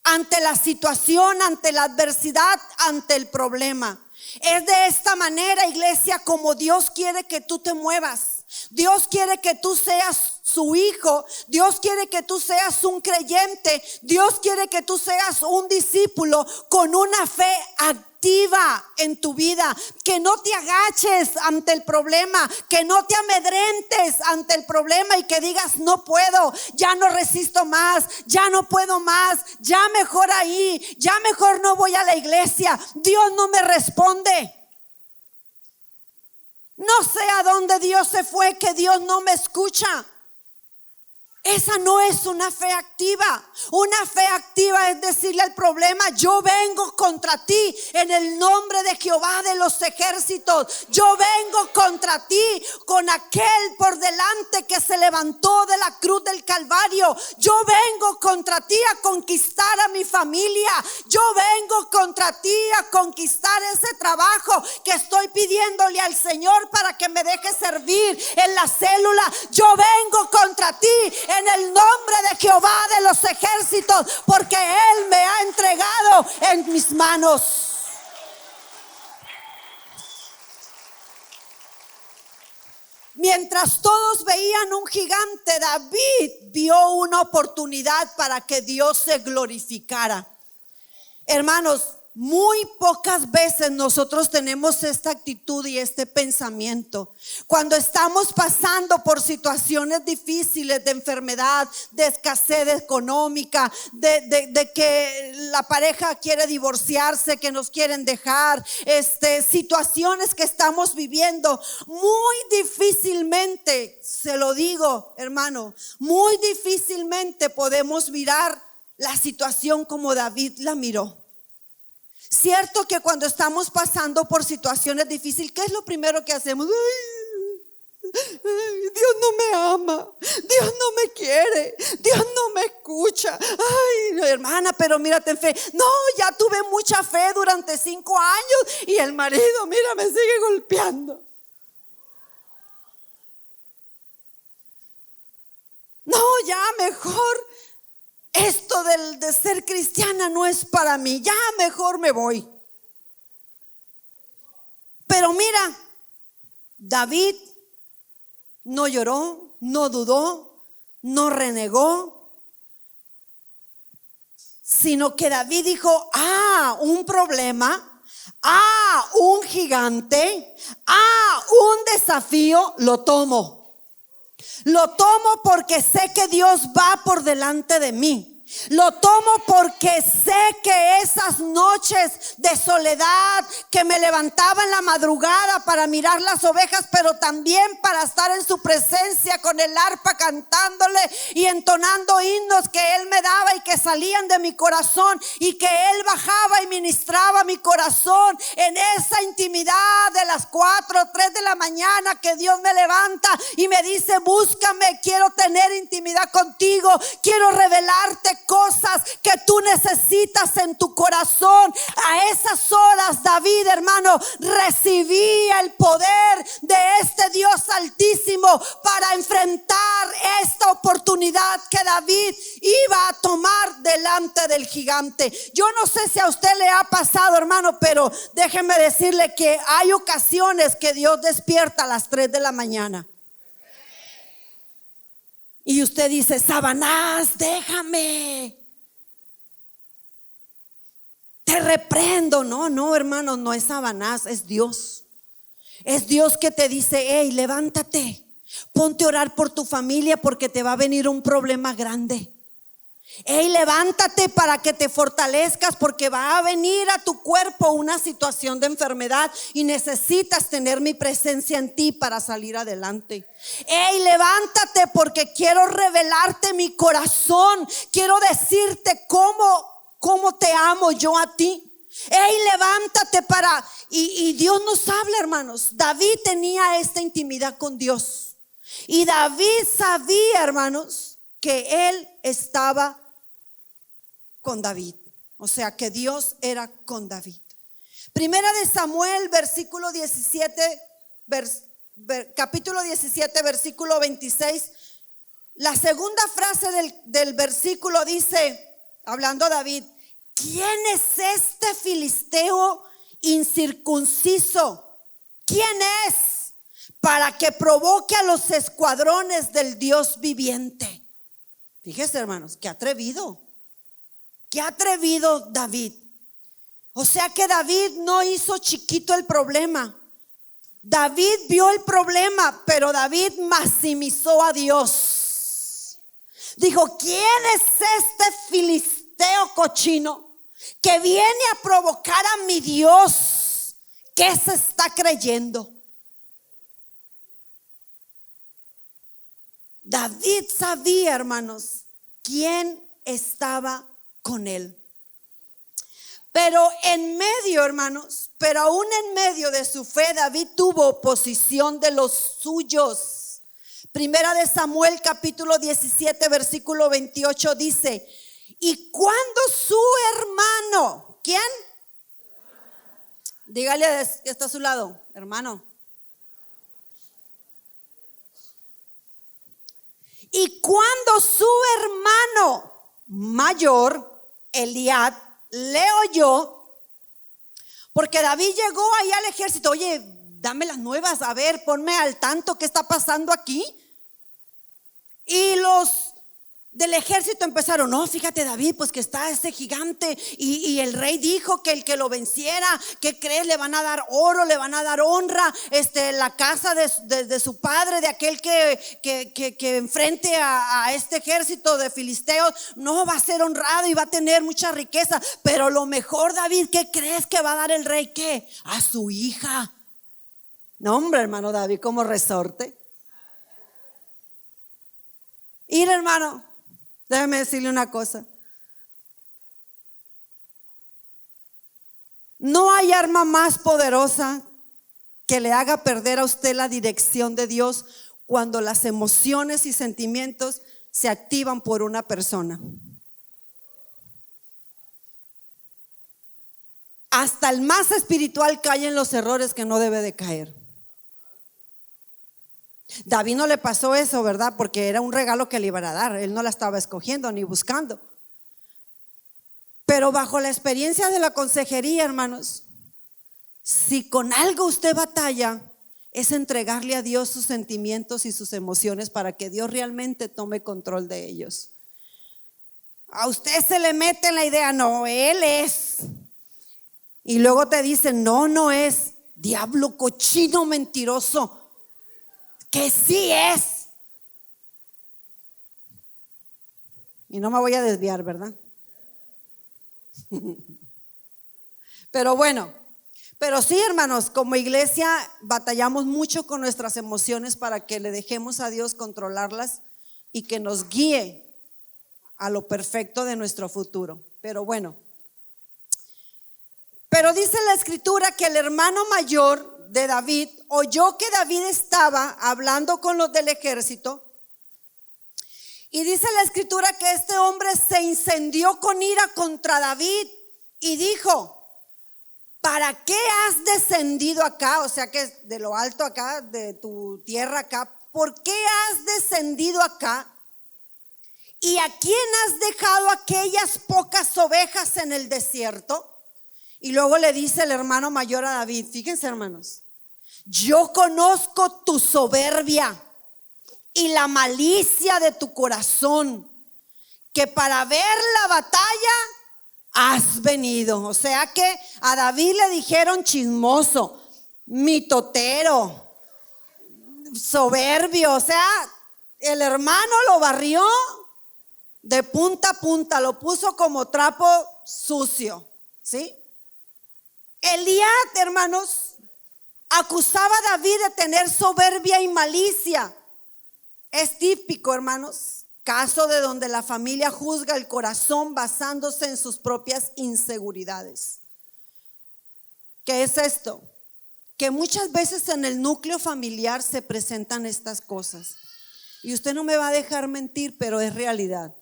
Ante la situación, ante la adversidad, ante el problema. Es de esta manera, iglesia, como Dios quiere que tú te muevas. Dios quiere que tú seas su hijo. Dios quiere que tú seas un creyente. Dios quiere que tú seas un discípulo con una fe activa en tu vida, que no te agaches ante el problema, que no te amedrentes ante el problema y que digas no puedo, ya no resisto más, ya no puedo más, ya mejor ahí, ya mejor no voy a la iglesia, Dios no me responde. No sé a dónde Dios se fue, que Dios no me escucha. Esa no es una fe activa. Una fe activa es decirle al problema: yo vengo contra ti en el nombre de Jehová de los ejércitos. Yo vengo contra ti con aquel por delante que se levantó de la cruz del Calvario. Yo vengo contra ti a conquistar a mi familia. Yo vengo contra ti a conquistar ese trabajo que estoy pidiéndole al Señor para que me deje servir en la célula. Yo vengo contra ti en el nombre de Jehová de los ejércitos, porque Él me ha entregado en mis manos. Mientras todos veían un gigante, David vio una oportunidad para que Dios se glorificara. Hermanos, muy pocas veces nosotros tenemos esta actitud y este pensamiento. Cuando estamos pasando por situaciones difíciles de enfermedad, de escasez económica, de que la pareja quiere divorciarse, que nos quieren dejar, situaciones que estamos viviendo, muy difícilmente, se lo digo, hermano, muy difícilmente podemos mirar la situación como David la miró. Cierto que cuando estamos pasando por situaciones difíciles, ¿qué es lo primero que hacemos? Dios no me ama, Dios no me quiere, Dios no me escucha. Ay, hermana, pero mírate en fe. No, ya tuve mucha fe durante 5 años y el marido, mira, me sigue golpeando. No, ya mejor. Esto de ser cristiana no es para mí, ya mejor me voy. Pero mira, David no lloró, no dudó, no renegó, sino que David dijo: un problema, un gigante, un desafío, lo tomo. Lo tomo porque sé que Dios va por delante de mí. Lo tomo porque sé que esas noches de soledad, que me levantaba en la madrugada para mirar las ovejas, pero también para estar en su presencia con el arpa, cantándole y entonando himnos que Él me daba y que salían de mi corazón, y que Él bajaba y ministraba mi corazón en esa intimidad de las 4 o 3 de la mañana, que Dios me levanta y me dice: búscame, quiero tener intimidad contigo, quiero revelarte cosas que tú necesitas en tu corazón. A esas horas David, hermano, recibía el poder de este Dios altísimo para enfrentar esta oportunidad que David iba a tomar delante del gigante. Yo no sé si a usted le ha pasado, hermano, pero déjeme decirle que hay ocasiones que Dios despierta a las 3 de la mañana. Y usted dice: Sabanás, déjame, te reprendo. No, hermano, no es Sabanás, es Dios. Es Dios que te dice: hey, levántate, ponte a orar por tu familia, porque te va a venir un problema grande. Hey, levántate para que te fortalezcas, porque va a venir a tu cuerpo una situación de enfermedad y necesitas tener mi presencia en ti para salir adelante. Hey, levántate, porque quiero revelarte mi corazón, quiero decirte cómo te amo yo a ti. Hey, levántate para... Y Dios nos habla, hermanos. David tenía esta intimidad con Dios, y David sabía, hermanos, que él estaba con David, o sea que Dios era con David. Primera de Samuel, capítulo 17, versículo 26. La segunda frase del versículo dice, hablando David: ¿quién es este filisteo incircunciso? ¿Quién es para que provoque a los escuadrones del Dios viviente. Fíjese, hermanos, qué atrevido David. O sea que David no hizo chiquito el problema. David vio el problema, pero David maximizó a Dios. Dijo: ¿quién es este filisteo cochino que viene a provocar a mi Dios? ¿Qué se está creyendo? David sabía, hermanos, quién estaba con él. Pero en medio, hermanos, pero aún en medio de su fe, David tuvo oposición de los suyos. Primera de Samuel, capítulo 17, versículo 28 dice: y cuando su hermano, ¿quién? Dígale que está a su lado, hermano. Y cuando su hermano mayor, Eliab, le oyó, porque David llegó ahí al ejército: oye, dame las nuevas, a ver, ponme al tanto, ¿qué está pasando aquí? Y los del ejército empezaron: no, fíjate, David, pues que está ese gigante y el rey dijo que el que lo venciera, ¿qué crees? Le van a dar oro, le van a dar honra, la casa de su padre, de aquel que enfrente a este ejército de filisteos, no va a ser honrado y va a tener mucha riqueza. Pero lo mejor, David, ¿qué crees que va a dar el rey? ¿Qué? A su hija. No, hombre, hermano David, como resorte. Ir, hermano, déjeme decirle una cosa. No hay arma más poderosa que le haga perder a usted la dirección de Dios cuando las emociones y sentimientos se activan por una persona. Hasta el más espiritual cae en los errores que no debe de caer. David no le pasó eso, ¿verdad? Porque era un regalo que le iban a dar. Él no la estaba escogiendo ni buscando. Pero bajo la experiencia de la consejería, hermanos, si con algo usted batalla, es entregarle a Dios sus sentimientos y sus emociones para que Dios realmente tome control de ellos. A usted se le mete en la idea: no, Él es. Y luego te dicen: no, no es. Diablo cochino mentiroso. Que sí es. Y no me voy a desviar, ¿verdad? Pero bueno, pero sí, hermanos, como iglesia batallamos mucho con nuestras emociones para que le dejemos a Dios controlarlas y que nos guíe a lo perfecto de nuestro futuro. Pero bueno, pero dice la escritura que el hermano mayor de David oyó que David estaba hablando con los del ejército, y dice la escritura que este hombre se incendió con ira contra David y dijo: ¿para qué has descendido acá? O sea que de lo alto acá, de tu tierra acá, ¿por qué has descendido acá? ¿Y a quién has dejado aquellas pocas ovejas en el desierto? Y luego le dice el hermano mayor a David: fíjense, hermanos, yo conozco tu soberbia y la malicia de tu corazón, que para ver la batalla has venido. O sea que a David le dijeron chismoso, mitotero, soberbio. O sea, el hermano lo barrió de punta a punta, lo puso como trapo sucio, ¿sí? Eliab, hermanos, acusaba a David de tener soberbia y malicia. Es típico, hermanos, caso de donde la familia juzga el corazón basándose en sus propias inseguridades. ¿Qué es esto? Que muchas veces en el núcleo familiar se presentan estas cosas. Y usted no me va a dejar mentir, pero es realidad.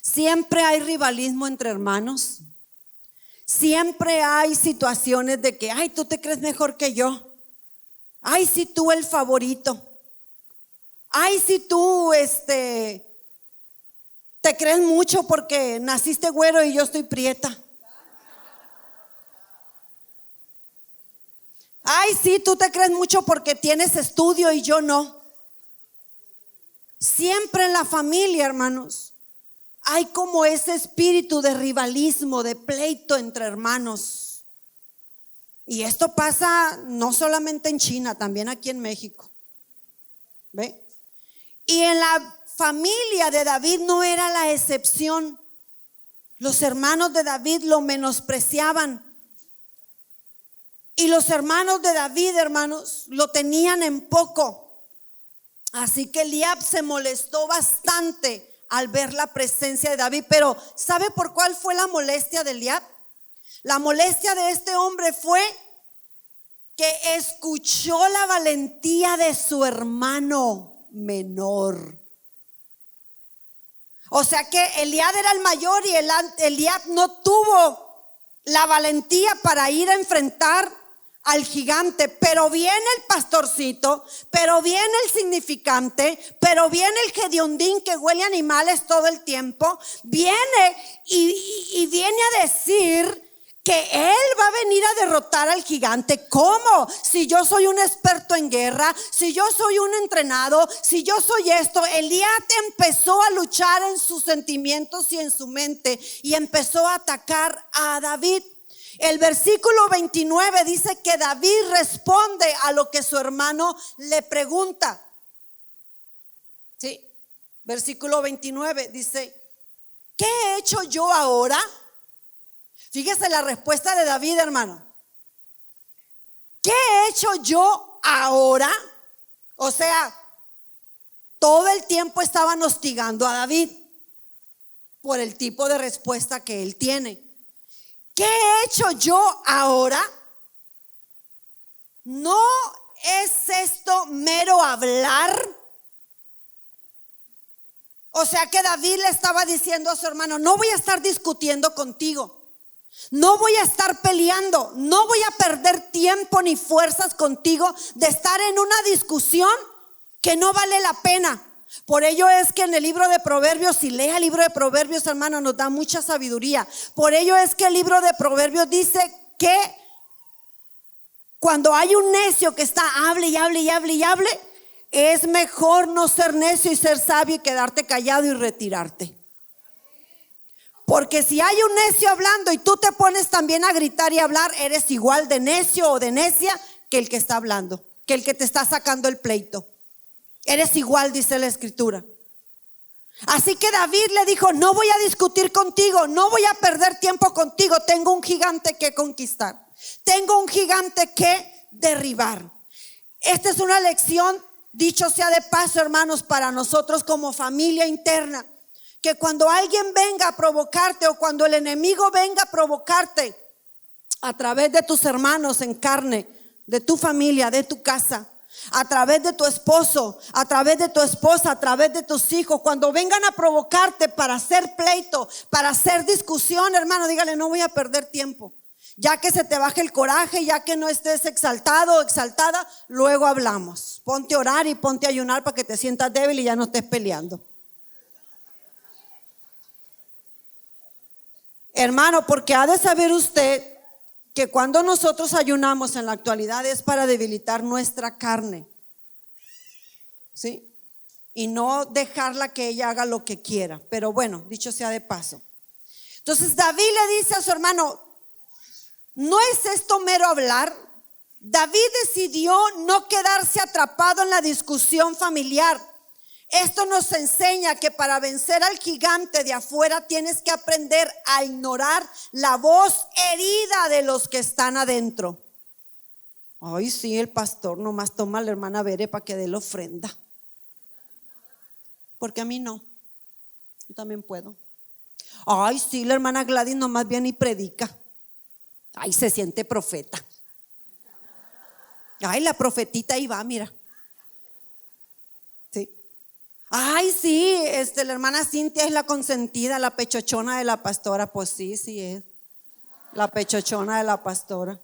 Siempre hay rivalismo entre hermanos. Siempre hay situaciones de que: ay, tú te crees mejor que yo. Ay, si tú el favorito. Ay, si tú te crees mucho porque naciste güero y yo estoy prieta. Ay, sí, tú te crees mucho porque tienes estudio y yo no. Siempre en la familia, hermanos, hay como ese espíritu de rivalismo, de pleito entre hermanos. Y esto pasa no solamente en China, también aquí en México. ¿Ve? Y en la familia de David no era la excepción. Los hermanos de David lo menospreciaban. Y los hermanos de David, hermanos, lo tenían en poco. Así que Eliab se molestó bastante al ver la presencia de David. Pero ¿sabe por cuál fue la molestia de Eliab? La molestia de este hombre fue que escuchó la valentía de su hermano menor. O sea que Eliab era el mayor y Eliab no tuvo la valentía para ir a enfrentar al gigante. Pero viene el pastorcito, pero viene el significante, pero viene el Gediondín que huele a animales todo el tiempo. Viene y viene a decir que él va a venir a derrotar al gigante. ¿Cómo? Si yo soy un experto en guerra, si yo soy un entrenado, si yo soy esto. Eliab empezó a luchar en sus sentimientos y en su mente y empezó a atacar a David. El versículo 29 dice que David responde a lo que su hermano le pregunta. Sí, versículo 29 dice: ¿qué he hecho yo ahora? Fíjese la respuesta de David, hermano. ¿Qué he hecho yo ahora? O sea, todo el tiempo estaban hostigando a David por el tipo de respuesta que él tiene. ¿Qué he hecho yo ahora? ¿No es esto mero hablar? O sea que David le estaba diciendo a su hermano: no voy a estar discutiendo contigo. No voy a estar peleando, no voy a perder tiempo ni fuerzas contigo de estar en una discusión que no vale la pena. Por ello es que en el libro de Proverbios, si lea el libro de Proverbios, hermano, nos da mucha sabiduría. Por ello es que el libro de Proverbios dice que cuando hay un necio que está hable y hable y hable y hable, es mejor no ser necio y ser sabio y quedarte callado y retirarte. Porque si hay un necio hablando y tú te pones también a gritar y a hablar, eres igual de necio o de necia que el que está hablando, que el que te está sacando el pleito. Eres igual, dice la escritura. Así que David le dijo: no voy a discutir contigo, no voy a perder tiempo contigo. Tengo un gigante que conquistar, tengo un gigante que derribar. Esta es una lección, dicho sea de paso, hermanos, para nosotros como familia interna. Que cuando alguien venga a provocarte o cuando el enemigo venga a provocarte a través de tus hermanos en carne, de tu familia, de tu casa, a través de tu esposo, a través de tu esposa, a través de tus hijos, cuando vengan a provocarte para hacer pleito, para hacer discusión, hermano, dígale: no voy a perder tiempo. Ya que se te baje el coraje, ya que no estés exaltado o exaltada, luego hablamos. Ponte a orar y ponte a ayunar para que te sientas débil y ya no estés peleando. Hermano, porque ha de saber usted que cuando nosotros ayunamos en la actualidad es para debilitar nuestra carne, ¿sí? Y no dejarla que ella haga lo que quiera. Pero bueno, dicho sea de paso. Entonces David le dice a su hermano: ¿no es esto mero hablar? David decidió no quedarse atrapado en la discusión familiar. Esto nos enseña que para vencer al gigante de afuera tienes que aprender a ignorar la voz herida de los que están adentro. Ay, sí, el pastor nomás toma a la hermana Bere para que dé la ofrenda. Porque a mí no. Yo también puedo. Ay, sí, la hermana Gladys nomás viene y predica. Ay, se siente profeta. Ay, la profetita ahí va, mira. Sí. Ay, sí, la hermana Cintia es la consentida, la pechochona de la pastora. Pues sí, sí es la pechochona de la pastora.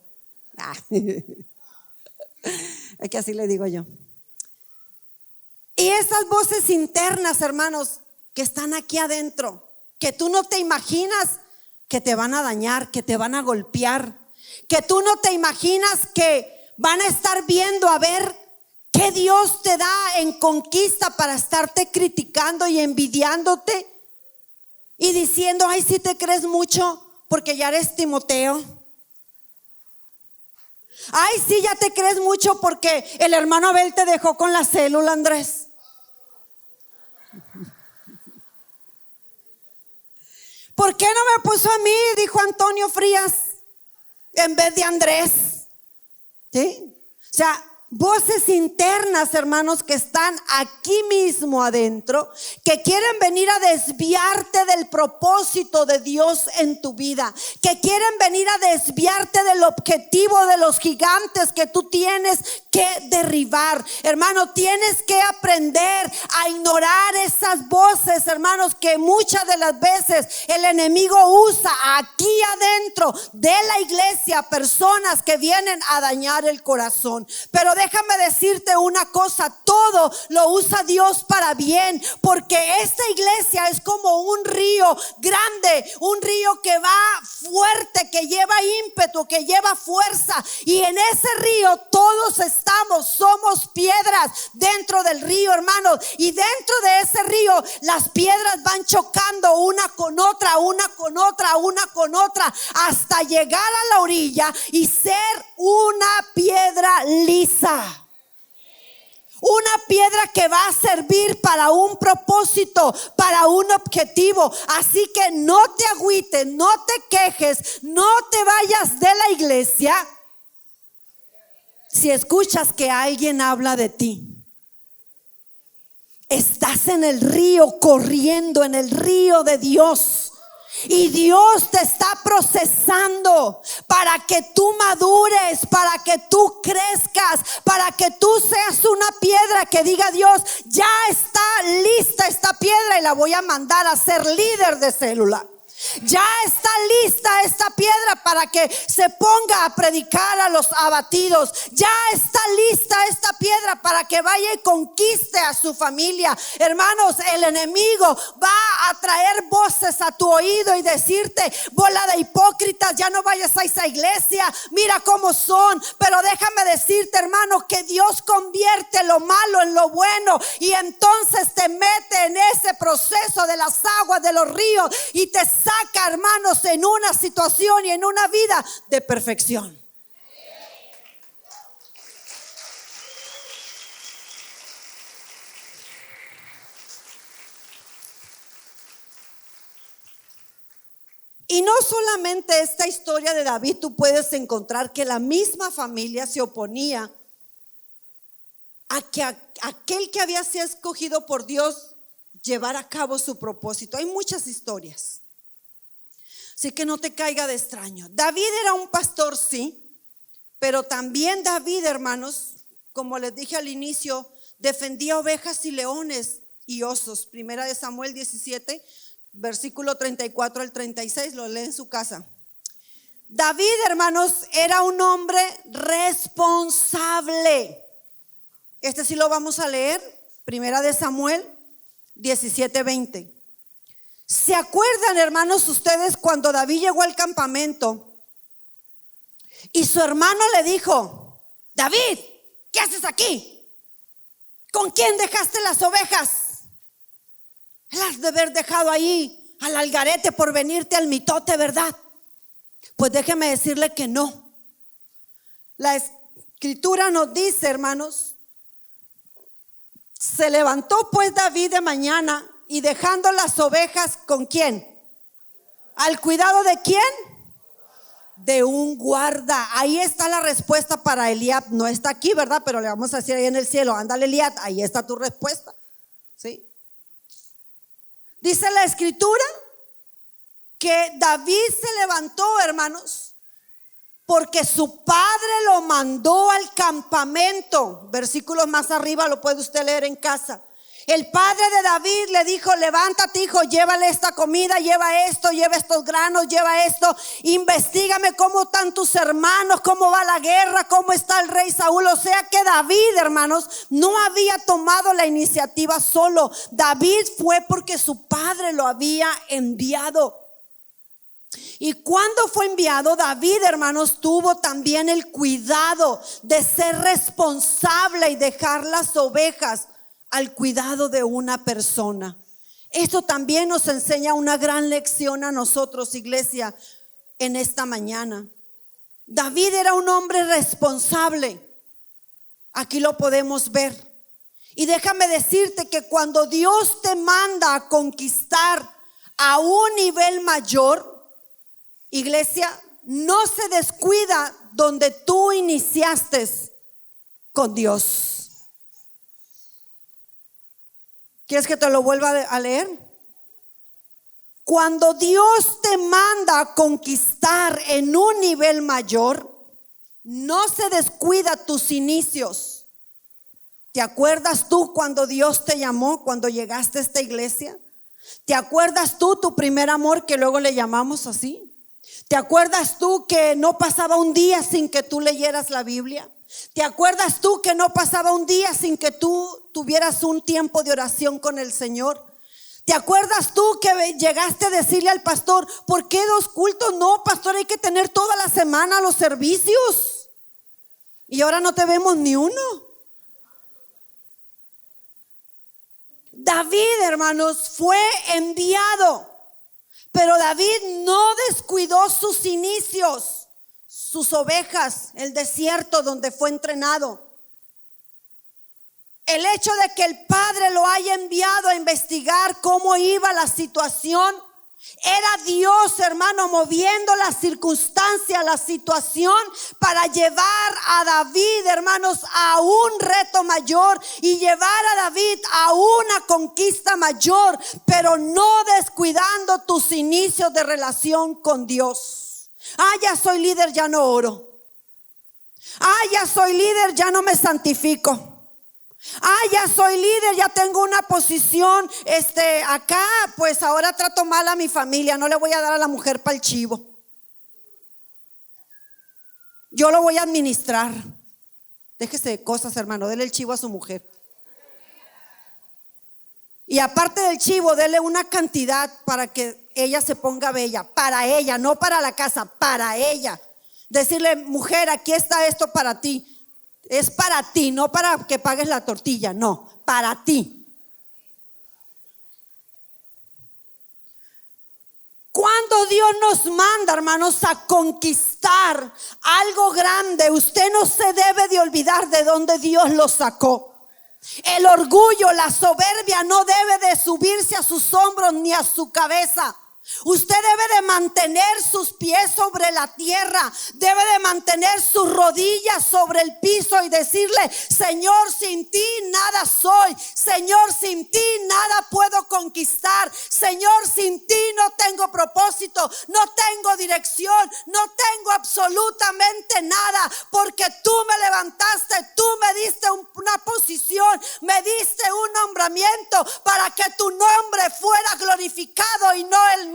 Es que así le digo yo. Y esas voces internas, hermanos, que están aquí adentro, que tú no te imaginas que te van a dañar, que te van a golpear, que tú no te imaginas que van a estar viendo a ver qué Dios te da en conquista para estarte criticando y envidiándote y diciendo, ay, sí te crees mucho porque ya eres Timoteo. Ay, sí, ya te crees mucho porque el hermano Abel te dejó con la célula, Andrés. ¿Por qué no me puso a mí? Dijo Antonio Frías, en vez de Andrés. ¿Sí? O sea, voces internas, hermanos, que están aquí mismo adentro, que quieren venir a desviarte del propósito de Dios en tu vida, que quieren venir a desviarte del objetivo de los gigantes que tú tienes que derribar. Hermano, tienes que aprender a ignorar esas voces, hermanos, que muchas de las veces el enemigo usa aquí adentro de la iglesia, personas que vienen a dañar el corazón. Pero déjame decirte una cosa, todo lo usa Dios para bien, porque esta iglesia es como un río grande, un río que va fuerte, que lleva ímpetu, que lleva fuerza, y en ese río todos somos piedras dentro del río, hermanos, y dentro de ese río las piedras van chocando una con otra, una con otra, una con otra, hasta llegar a la orilla y ser una piedra lisa. Una piedra que va a servir para un propósito, para un objetivo. Así que no te agüites, no te quejes, no te vayas de la iglesia si escuchas que alguien habla de ti. Estás en el río, corriendo en el río de Dios. Y Dios te está procesando para que tú madures, para que tú crezcas, para que tú seas una piedra que diga Dios, ya está lista esta piedra y la voy a mandar a ser líder de célula. Ya está lista esta piedra para que se ponga a predicar a los abatidos. Ya está lista esta piedra para que vaya y conquiste a su familia. Hermanos, el enemigo va a traer voces a tu oído y decirte, bola de hipócritas, ya no vayas a esa iglesia, mira cómo son. Pero déjame decirte, hermano, que Dios convierte lo malo en lo bueno, y entonces te mete en ese proceso de las aguas de los ríos y te saca, hermanos, en una situación y en una vida de perfección. Y no solamente esta historia de David, tú puedes encontrar que la misma familia se oponía a que aquel que había sido escogido por Dios llevara a cabo su propósito. Hay muchas historias, así que no te caiga de extraño. David era un pastor, sí, pero también David, hermanos, como les dije al inicio, defendía ovejas y leones y osos. Primera de Samuel 17, versículo 34 al 36, lo lee en su casa. David, hermanos, era un hombre responsable. Este sí lo vamos a leer, Primera de Samuel 17:20. ¿Se acuerdan, hermanos, ustedes cuando David llegó al campamento y su hermano le dijo, David, ¿qué haces aquí? ¿Con quién dejaste las ovejas? Las de haber dejado ahí al algarete por venirte al mitote, ¿verdad? Pues déjeme decirle que no. La escritura nos dice, hermanos, se levantó pues David de mañana y dejando las ovejas, ¿con quién? ¿Al cuidado de quién? De un guarda. Ahí está la respuesta para Eliab. No está aquí, ¿verdad? Pero le vamos a decir ahí en el cielo, ándale Eliab, ahí está tu respuesta. ¿Sí? Dice la escritura que David se levantó, hermanos, porque su padre lo mandó al campamento. Versículos más arriba, lo puede usted leer en casa. El padre de David le dijo, levántate, hijo, llévale esta comida, lleva esto, lleva estos granos, lleva esto, investígame cómo están tus hermanos, cómo va la guerra, cómo está el rey Saúl. O sea que David, hermanos, no había tomado la iniciativa solo. David fue porque su padre lo había enviado. Y cuando fue enviado, David, hermanos, tuvo también el cuidado de ser responsable y dejar las ovejas al cuidado de una persona. Esto también nos enseña una gran lección a nosotros, iglesia, en esta mañana. David era un hombre responsable. Aquí lo podemos ver. Y déjame decirte que cuando Dios te manda a conquistar a un nivel mayor, iglesia, no se descuida donde tú iniciaste con Dios. ¿Quieres que te lo vuelva a leer? Cuando Dios te manda a conquistar en un nivel mayor, no se descuida tus inicios. ¿Te acuerdas tú cuando Dios te llamó, cuando llegaste a esta iglesia? ¿Te acuerdas tú tu primer amor, que luego le llamamos así? ¿Te acuerdas tú que no pasaba un día sin que tú leyeras la Biblia? ¿Te acuerdas tú que no pasaba un día sin que tú tuvieras un tiempo de oración con el Señor? ¿Te acuerdas tú que llegaste a decirle al pastor, ¿por qué 2 cultos? No, pastor, hay que tener toda la semana los servicios. Y ahora no te vemos ni uno. David, hermanos, fue enviado. Pero David no descuidó sus inicios, sus ovejas, el desierto donde fue entrenado. El hecho de que el padre lo haya enviado a investigar cómo iba la situación, era Dios, hermano, moviendo la circunstancia, la situación, para llevar a David, hermanos, a un reto mayor y llevar a David a una conquista mayor, pero no descuidando tus inicios de relación con Dios. Ya soy líder, ya no oro. Ya soy líder, ya no me santifico. Ya soy líder, ya tengo una posición acá, pues ahora trato mal a mi familia, no le voy a dar a la mujer para el chivo. Yo lo voy a administrar. Déjese de cosas, hermano, dele el chivo a su mujer. Y aparte del chivo, dele una cantidad para que ella se ponga bella, para ella, no para la casa, para ella. Decirle, mujer, aquí está esto para ti. Es para ti, no para que pagues la tortilla, no, para ti. Cuando Dios nos manda, hermanos, a conquistar algo grande, usted no se debe de olvidar de dónde Dios lo sacó. El orgullo, la soberbia no debe de subirse a sus hombros ni a su cabeza. Usted debe de mantener sus pies sobre la tierra, debe de mantener sus rodillas sobre el piso y decirle, Señor, sin ti nada soy, Señor, sin ti nada puedo conquistar, Señor, sin ti no tengo propósito, no tengo dirección, no tengo absolutamente nada, porque tú me levantaste, tú me diste una posición, me diste un nombramiento para que tu nombre fuera glorificado y no el mío.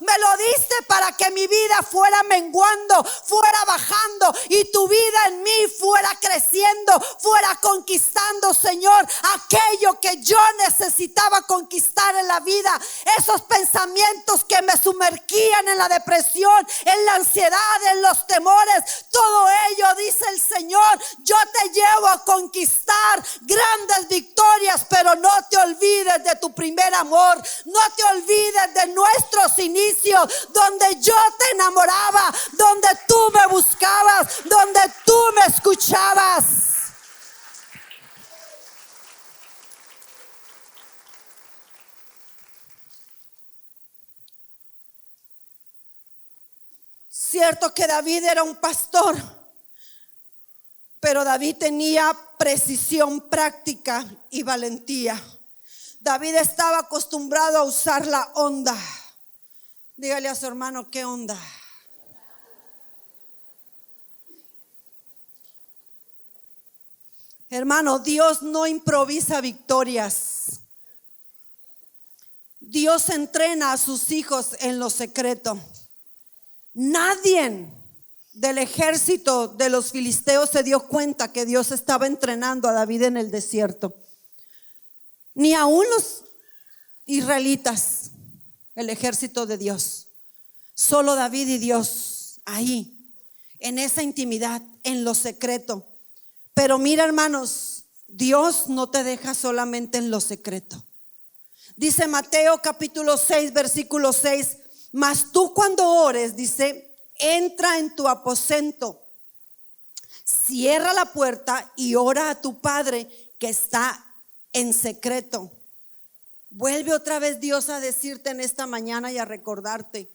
Me lo diste para que mi vida fuera menguando, fuera bajando y tu vida en mí fuera creciendo, fuera conquistando, Señor, aquello que yo necesitaba conquistar en la vida. Esos pensamientos que me sumergían en la depresión, en la ansiedad, en los temores, todo ello, dice el Señor, yo te llevo a conquistar grandes victorias, pero no te olvides de tu primer amor, no te olvides de nuestros inicios, donde yo te enamoraba, donde tú me buscabas, donde tú me escuchabas. Cierto que David era un pastor, pero David tenía precisión práctica y valentía. David estaba acostumbrado a usar la onda. Dígale a su hermano, ¿qué onda? Hermano, Dios no improvisa victorias. Dios entrena a sus hijos en lo secreto. Nadie del ejército de los filisteos se dio cuenta que Dios estaba entrenando a David en el desierto. Ni aún los israelitas, el ejército de Dios. Solo David y Dios, ahí, en esa intimidad, en lo secreto. Pero mira, hermanos, Dios no te deja solamente en lo secreto. Dice Mateo capítulo 6, versículo 6, mas tú cuando ores, dice, entra en tu aposento, cierra la puerta y ora a tu Padre que está en secreto. Vuelve otra vez Dios a decirte en esta mañana y a recordarte: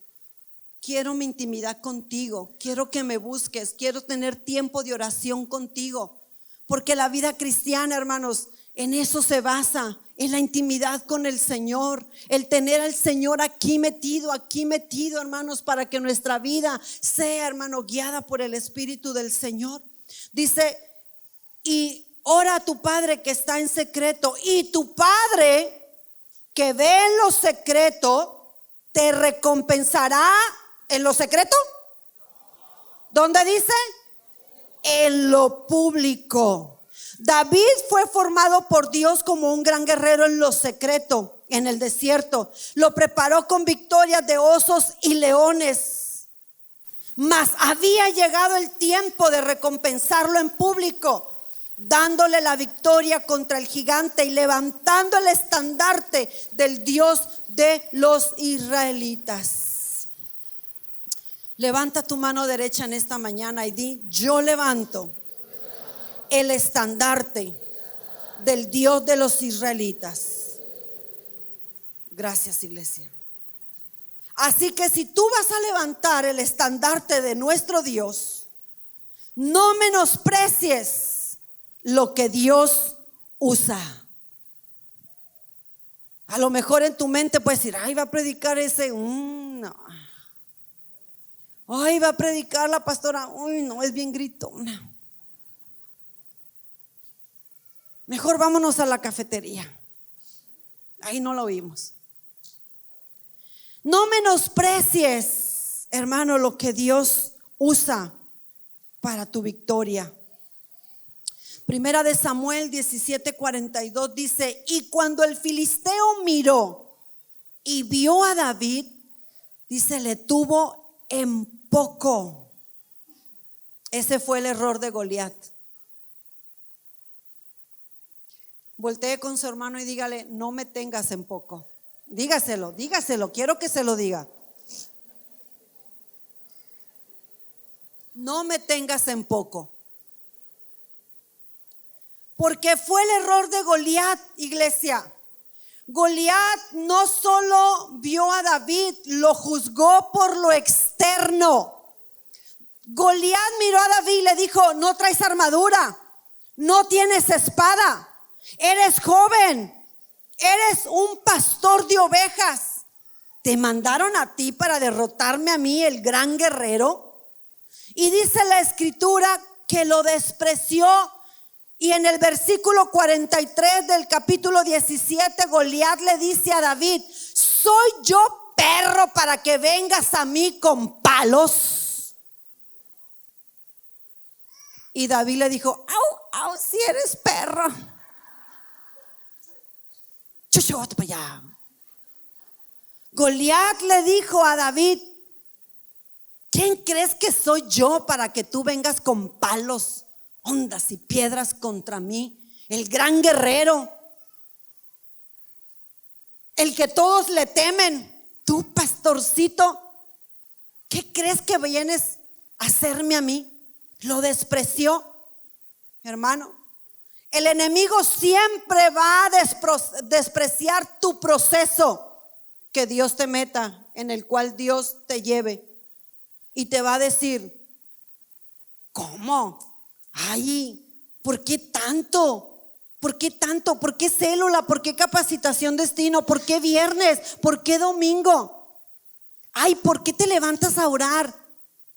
quiero mi intimidad contigo, quiero que me busques, quiero tener tiempo de oración contigo. Porque la vida cristiana, hermanos, en eso se basa, en la intimidad con el Señor, el tener al Señor aquí metido, hermanos, para que nuestra vida sea, hermano, guiada por el Espíritu del Señor. Dice, y ora a tu Padre que está en secreto, y tu Padre que ve en lo secreto te recompensará. ¿En lo secreto? ¿Dónde dice? En lo público. David fue formado por Dios como un gran guerrero en lo secreto, en el desierto. Lo preparó con victorias de osos y leones. Mas había llegado el tiempo de recompensarlo en público, dándole la victoria contra el gigante y levantando el estandarte del Dios de los israelitas. Levanta tu mano derecha en esta mañana y di: yo levanto el estandarte del Dios de los israelitas. Gracias, iglesia. Así que si tú vas a levantar el estandarte de nuestro Dios, no menosprecies lo que Dios usa. A lo mejor en tu mente puedes decir: ay, va a predicar ese, no. Ay, va a predicar la pastora, uy, no, es bien gritona. Mejor vámonos a la cafetería. Ahí no lo oímos. No menosprecies, hermano, lo que Dios usa para tu victoria. Primera de Samuel 17:42 dice: y cuando el filisteo miró y vio a David, dice, le tuvo en poco. Ese fue el error de Goliat. Voltee con su hermano y dígale: no me tengas en poco. Dígaselo, quiero que se lo diga. No me tengas en poco. Porque fue el error de Goliat, iglesia. Goliat no solo vio a David, lo juzgó por lo externo. Goliat miró a David y le dijo: no traes armadura, no tienes espada, eres joven, eres un pastor de ovejas. ¿Te mandaron a ti para derrotarme a mí, el gran guerrero? Y dice la escritura que lo despreció. Y en el versículo 43 del capítulo 17, Goliat le dice a David: ¿soy yo perro para que vengas a mí con palos? Y David le dijo: au, si eres perro. Chuchote para allá. Goliat le dijo a David: ¿quién crees que soy yo para que tú vengas con palos, ondas y piedras contra mí? El gran guerrero, el que todos le temen. Tú, pastorcito, ¿qué crees que vienes a hacerme a mí? Lo despreció, hermano. El enemigo siempre va a despreciar tu proceso que Dios te meta, en el cual Dios te lleve, y te va a decir: ¿cómo? Ay, ¿por qué tanto? ¿Por qué tanto? ¿Por qué célula? ¿Por qué capacitación destino? ¿Por qué viernes? ¿Por qué domingo? Ay, ¿por qué te levantas a orar?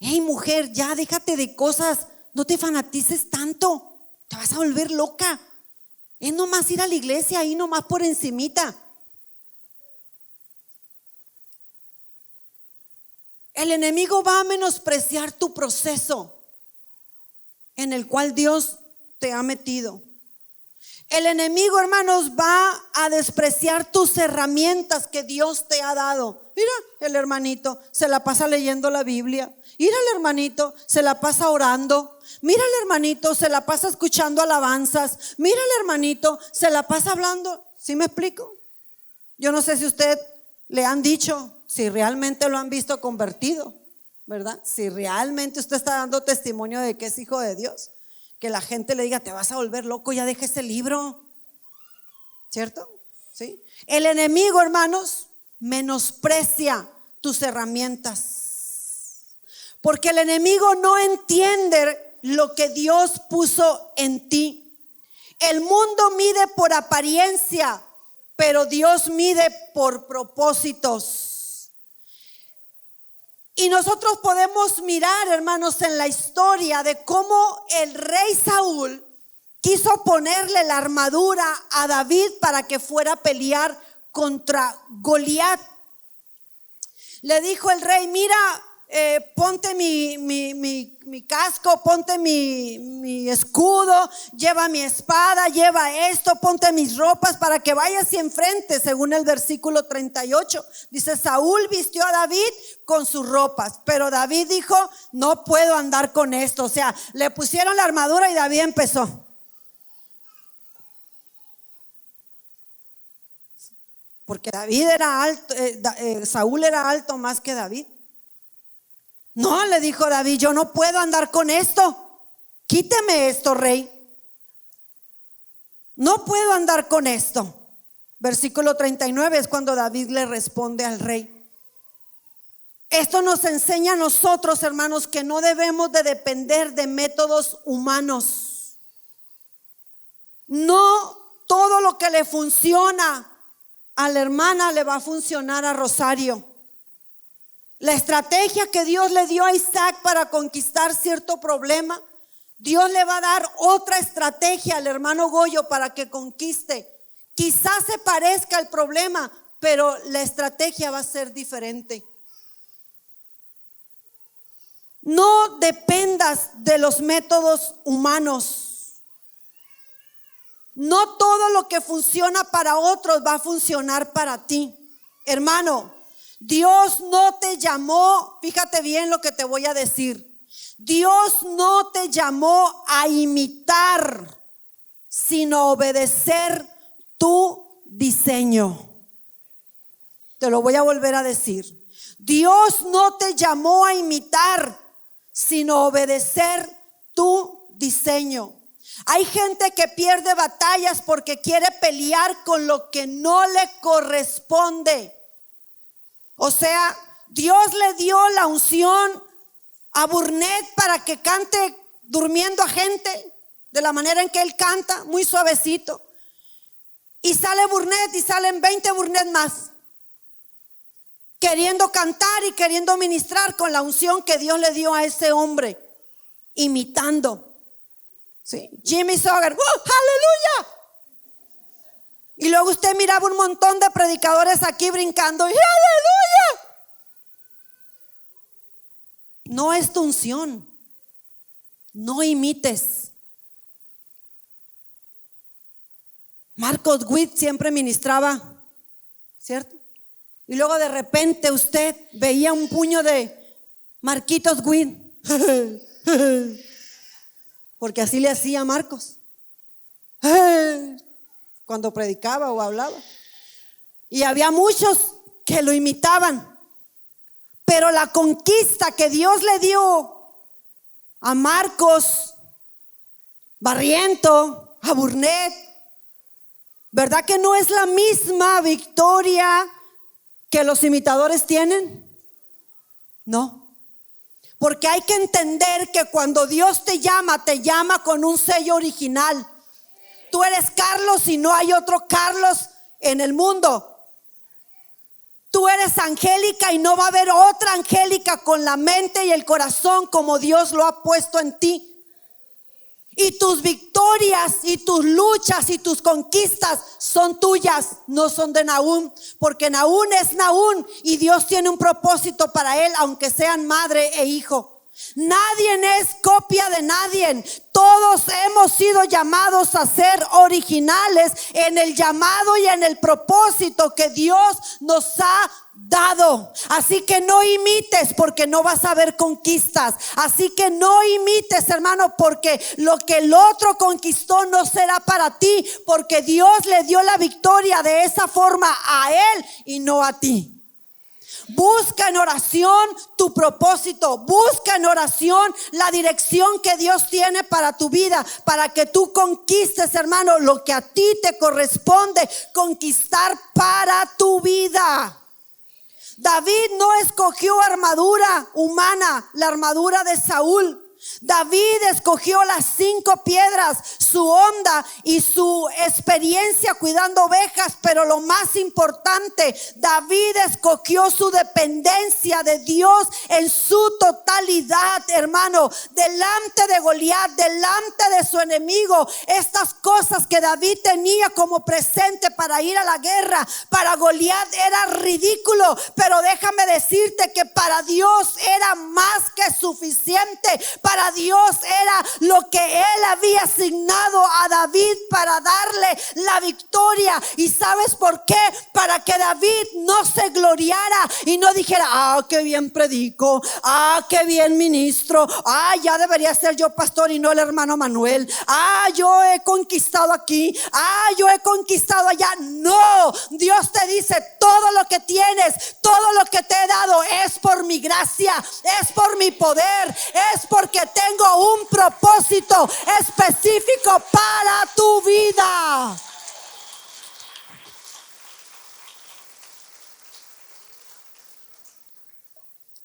Hey, mujer, ya déjate de cosas, no te fanatices tanto, te vas a volver loca. Es nomás ir a la iglesia, ahí nomás por encimita. El enemigo va a menospreciar tu proceso en el cual Dios te ha metido. El enemigo, hermanos, va a despreciar tus herramientas que Dios te ha dado. Mira, el hermanito se la pasa leyendo la Biblia. Mira, el hermanito se la pasa orando. Mira, el hermanito se la pasa escuchando alabanzas. Mira, el hermanito se la pasa hablando. ¿Sí me explico? Yo no sé si usted le han dicho, si realmente lo han visto convertido, ¿verdad? Si realmente usted está dando testimonio de que es hijo de Dios. Que la gente le diga, te vas a volver loco, ya deja ese libro. ¿Cierto? ¿Sí? El enemigo, hermanos, menosprecia tus herramientas. Porque el enemigo no entiende lo que Dios puso en ti. El mundo mide por apariencia, pero Dios mide por propósitos. Y nosotros podemos mirar, hermanos, en la historia de cómo el rey Saúl quiso ponerle la armadura a David para que fuera a pelear contra Goliat. Le dijo el rey, mira, ponte mi casco, ponte mi escudo, lleva mi espada, lleva esto, ponte mis ropas para que vayas y enfrente, según el versículo 38. Dice, Saúl vistió a David con sus ropas, pero David dijo, no puedo andar con esto. O sea, le pusieron la armadura y David empezó. Porque David era alto, Saúl era alto más que David. No, le dijo David, yo no puedo andar con esto. Quíteme esto, rey. No puedo andar con esto. Versículo 39 es cuando David le responde al rey. Esto nos enseña a nosotros, hermanos, que no debemos de depender de métodos humanos. No todo lo que le funciona a la hermana le va a funcionar a Rosario. La estrategia que Dios le dio a Isaac para conquistar cierto problema, Dios le va a dar otra estrategia al hermano Goyo para que conquiste. Quizás se parezca al problema, pero la estrategia va a ser diferente. No dependas de los métodos humanos. No todo lo que funciona para otros va a funcionar para ti. Hermano, Dios no te llamó, fíjate bien lo que te voy a decir. Dios no te llamó a imitar, sino obedecer tu diseño. Te lo voy a volver a decir. Dios no te llamó a imitar, sino obedecer tu diseño. Hay gente que pierde batallas porque quiere pelear con lo que no le corresponde. O sea, Dios le dio la unción a Burnett para que cante durmiendo a gente de la manera en que él canta, muy suavecito. Y sale Burnett y salen 20 Burnett más, queriendo cantar y queriendo ministrar con la unción que Dios le dio a ese hombre, imitando. ¿Sí? Jimmy Swaggart, ¡aleluya! Y luego usted miraba un montón de predicadores aquí brincando, ¡y aleluya! No es tu unción. No imites. Marcos Witt siempre ministraba, ¿cierto? Y luego de repente usted veía un puño de Marquitos Witt. Porque así le hacía Marcos cuando predicaba o hablaba. Y había muchos que lo imitaban. Pero la conquista que Dios le dio a Marcos Barriento, a Burnett, ¿verdad que no es la misma victoria que los imitadores tienen? No. Porque hay que entender que cuando Dios te llama con un sello original. Tú eres Carlos y no hay otro Carlos en el mundo. Tú eres Angélica y no va a haber otra Angélica con la mente y el corazón como Dios lo ha puesto en ti. Y tus victorias y tus luchas y tus conquistas son tuyas, no son de Nahum. Porque Nahum es Nahum y Dios tiene un propósito para él, aunque sean madre e hijo. Nadie es copia de nadie. Todos hemos sido llamados a ser originales en el llamado y en el propósito que Dios nos ha dado. Así que no imites, porque no vas a ver conquistas. Así que no imites, hermano, porque lo que el otro conquistó no será para ti, porque Dios le dio la victoria de esa forma a él y no a ti. Busca en oración tu propósito. Busca en oración la dirección que Dios tiene para tu vida, para que tú conquistes, hermano, lo que a ti te corresponde conquistar para tu vida. David no escogió armadura humana, la armadura de Saúl. David escogió las 5 piedras, su onda y su experiencia cuidando ovejas, pero lo más importante, David escogió su dependencia de Dios en su totalidad, hermano, delante de Goliat, delante de su enemigo. Estas cosas que David tenía como presente para ir a la guerra, para Goliat era ridículo, pero déjame decirte que para Dios era más que suficiente. Para Dios era lo que él había asignado a David para darle la victoria. ¿Y sabes por qué? Para que David no se gloriara y no dijera: qué bien predico, qué bien ministro, ya debería ser yo pastor y no el hermano Manuel, yo he conquistado aquí, yo he conquistado allá. No, Dios te dice: todo lo que tienes, todo lo que te he dado es por mi gracia, es por mi poder, es porque tengo un propósito específico para tu vida.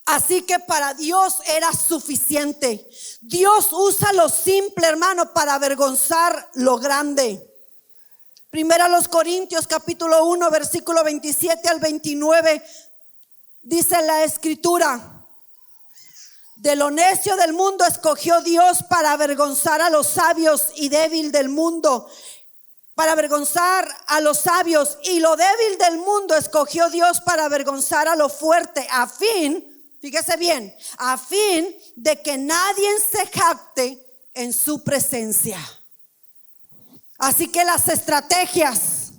Así que para Dios era suficiente. Dios usa lo simple, hermano, para avergonzar lo grande. Primera a los Corintios capítulo 1 versículo 27 al 29 dice la escritura: de lo necio del mundo escogió Dios para avergonzar a los sabios, y débil del mundo para avergonzar a los sabios, y lo débil del mundo escogió Dios para avergonzar a lo fuerte, a fin, fíjese bien, a fin de que nadie se jacte en su presencia. Así que las estrategias,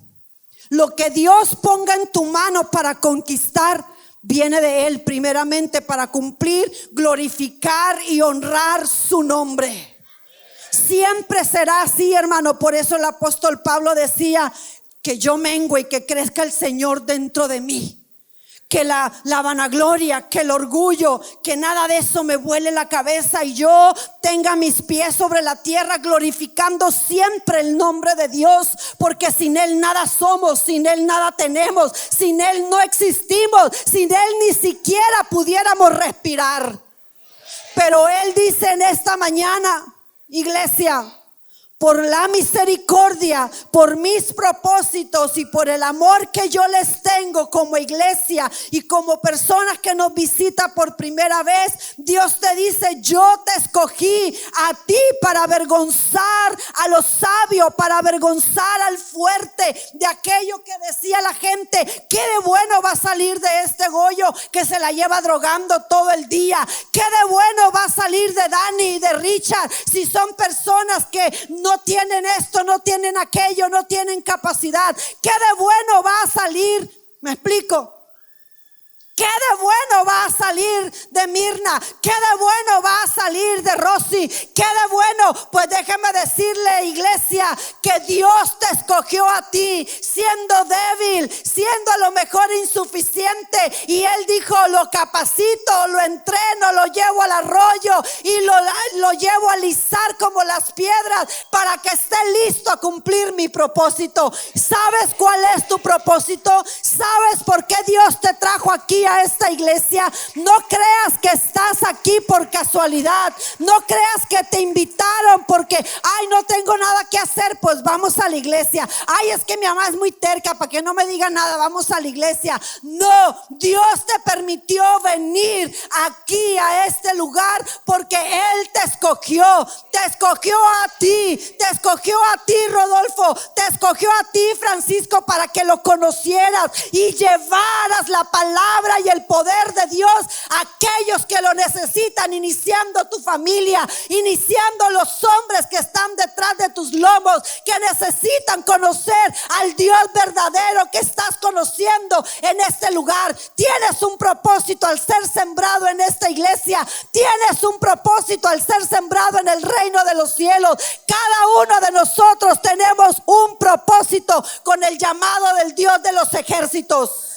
lo que Dios ponga en tu mano para conquistar, viene de Él primeramente para cumplir, glorificar y honrar su nombre. Siempre será así, hermano. Por eso el apóstol Pablo decía: que yo mengue y que crezca el Señor dentro de mí. Que la vanagloria, que el orgullo, que nada de eso me vuele la cabeza y yo tenga mis pies sobre la tierra, glorificando siempre el nombre de Dios, porque sin Él nada somos, sin Él nada tenemos, sin Él no existimos, sin Él ni siquiera pudiéramos respirar. Pero Él dice en esta mañana: iglesia, por la misericordia, por mis propósitos y por el amor que yo les tengo como iglesia y como personas que nos visitan por primera vez, Dios te dice: yo te escogí a ti para avergonzar a los sabios, para avergonzar al fuerte, de aquello que decía la gente: qué de bueno va a salir de este Goyo que se la lleva drogando todo el día, qué de bueno va a salir de Dani y de Richard, si son personas que no tienen esto, no tienen aquello, no tienen capacidad. ¿Qué de bueno va a salir? ¿Me explico? ¿Qué de bueno va a salir de Mirna? ¿Qué de bueno va a salir de Rosy? ¿Qué de bueno? Pues déjeme decirle, iglesia, que Dios te escogió a ti siendo débil, siendo a lo mejor insuficiente, y Él dijo: lo capacito, lo entreno, lo llevo al arroyo y lo llevo a alisar como las piedras para que esté listo a cumplir mi propósito. ¿Sabes cuál es tu propósito? ¿Sabes por qué Dios te trajo aquí a esta iglesia? No creas que estás aquí por casualidad. No creas que te invitaron porque no tengo nada que hacer, pues vamos a la iglesia. Es que mi mamá es muy terca, para que no me diga nada, vamos a la iglesia. No, Dios te permitió venir aquí a este lugar porque Él te escogió a ti, te escogió a ti, Rodolfo, te escogió a ti, Francisco, para que lo conocieras y llevaras la palabra obra y el poder de Dios a aquellos que lo necesitan, iniciando tu familia, iniciando los hombres que están detrás de tus lomos, que necesitan conocer al Dios verdadero que estás conociendo en este lugar. Tienes un propósito al ser sembrado en esta iglesia. Tienes un propósito al ser sembrado en el reino de los cielos. Cada uno de nosotros tenemos un propósito con el llamado del Dios de los ejércitos.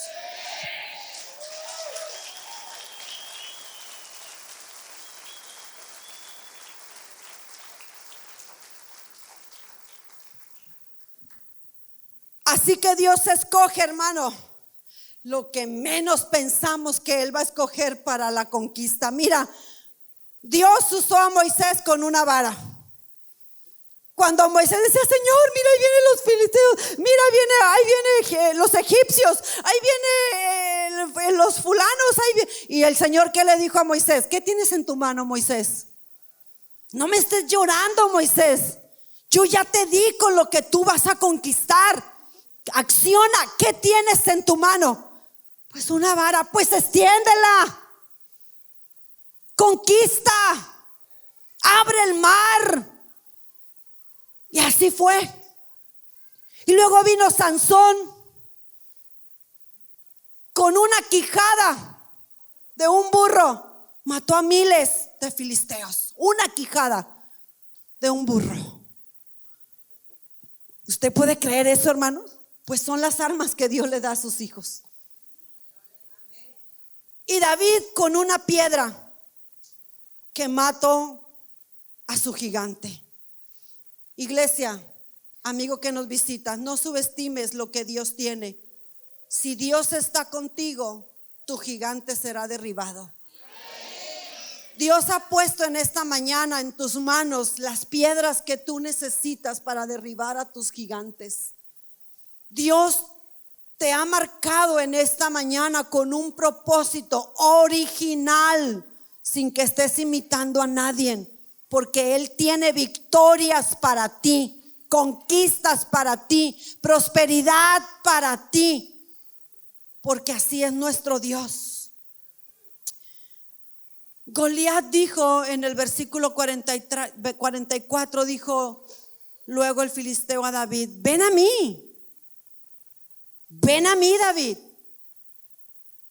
Así que Dios escoge, hermano, lo que menos pensamos que Él va a escoger para la conquista. Mira, Dios usó a Moisés con una vara. Cuando Moisés decía, Señor, mira, ahí vienen los filisteos, mira, ahí vienen los egipcios, ahí vienen los fulanos, y el Señor, ¿qué le dijo a Moisés? ¿Qué tienes en tu mano, Moisés? No me estés llorando, Moisés. Yo ya te di con lo que tú vas a conquistar. Acciona, ¿qué tienes en tu mano? Pues una vara, pues extiéndela. Conquista. Abre el mar. Y así fue. Y luego vino Sansón con una quijada de un burro. Mató a miles de filisteos. Una quijada de un burro. ¿Usted puede creer eso, hermanos? Pues son las armas que Dios le da a sus hijos. Y David con una piedra que mató a su gigante. Iglesia, amigo que nos visitas, no subestimes lo que Dios tiene. Si Dios está contigo, tu gigante será derribado. Dios ha puesto en esta mañana en tus manos las piedras que tú necesitas para derribar a tus gigantes. Dios te ha marcado en esta mañana con un propósito original, sin que estés imitando a nadie, porque Él tiene victorias para ti, conquistas para ti, prosperidad para ti, porque así es nuestro Dios. Goliat dijo en el versículo 44, dijo luego el filisteo a David: ven a mí, David,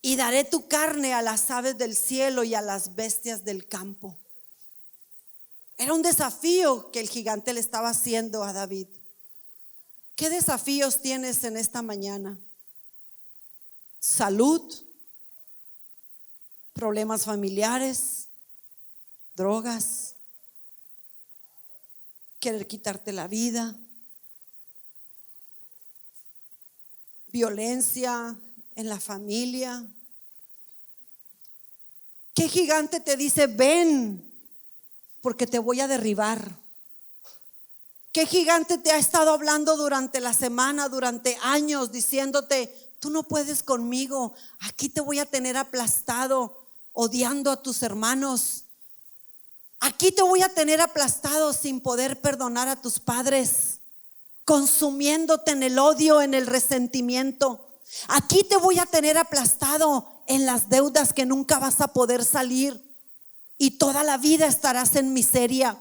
y daré tu carne a las aves del cielo y a las bestias del campo. Era un desafío que el gigante le estaba haciendo a David. ¿Qué desafíos tienes en esta mañana? Salud, problemas familiares, drogas, querer quitarte la vida, violencia en la familia. ¿Qué gigante te dice ven porque te voy a derribar? ¿Qué gigante te ha estado hablando durante la semana, durante años, diciéndote tú no puedes conmigo, aquí te voy a tener aplastado, odiando a tus hermanos? Aquí te voy a tener aplastado sin poder perdonar a tus padres, consumiéndote en el odio, en el resentimiento. Aquí te voy a tener aplastado en las deudas que nunca vas a poder salir y toda la vida estarás en miseria.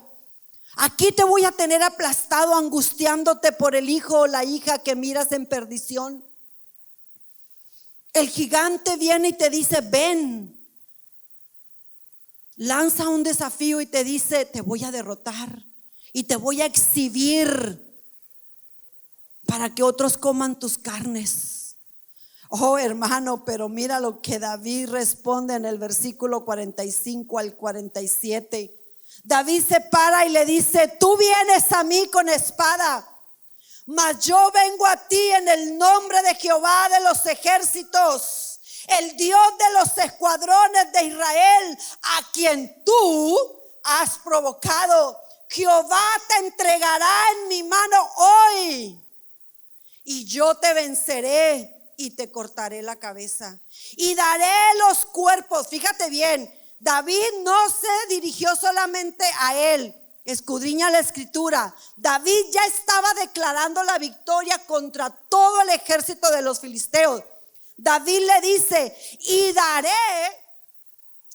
Aquí te voy a tener aplastado, angustiándote por el hijo o la hija que miras en perdición. El gigante viene y te dice ven. Lanza un desafío y te dice te voy a derrotar y te voy a exhibir para que otros coman tus carnes. Oh hermano, pero mira lo que David responde en el versículo 45 al 47. David se para y le dice tú vienes a mí con espada, mas yo vengo a ti en el nombre de Jehová de los ejércitos, el Dios de los escuadrones de Israel, a quien tú has provocado. Jehová te entregará en mi mano hoy, y yo te venceré y te cortaré la cabeza y daré los cuerpos. Fíjate bien, David no se dirigió solamente a él. Escudriña la escritura. David ya estaba declarando la victoria contra todo el ejército de los filisteos. David le dice, y daré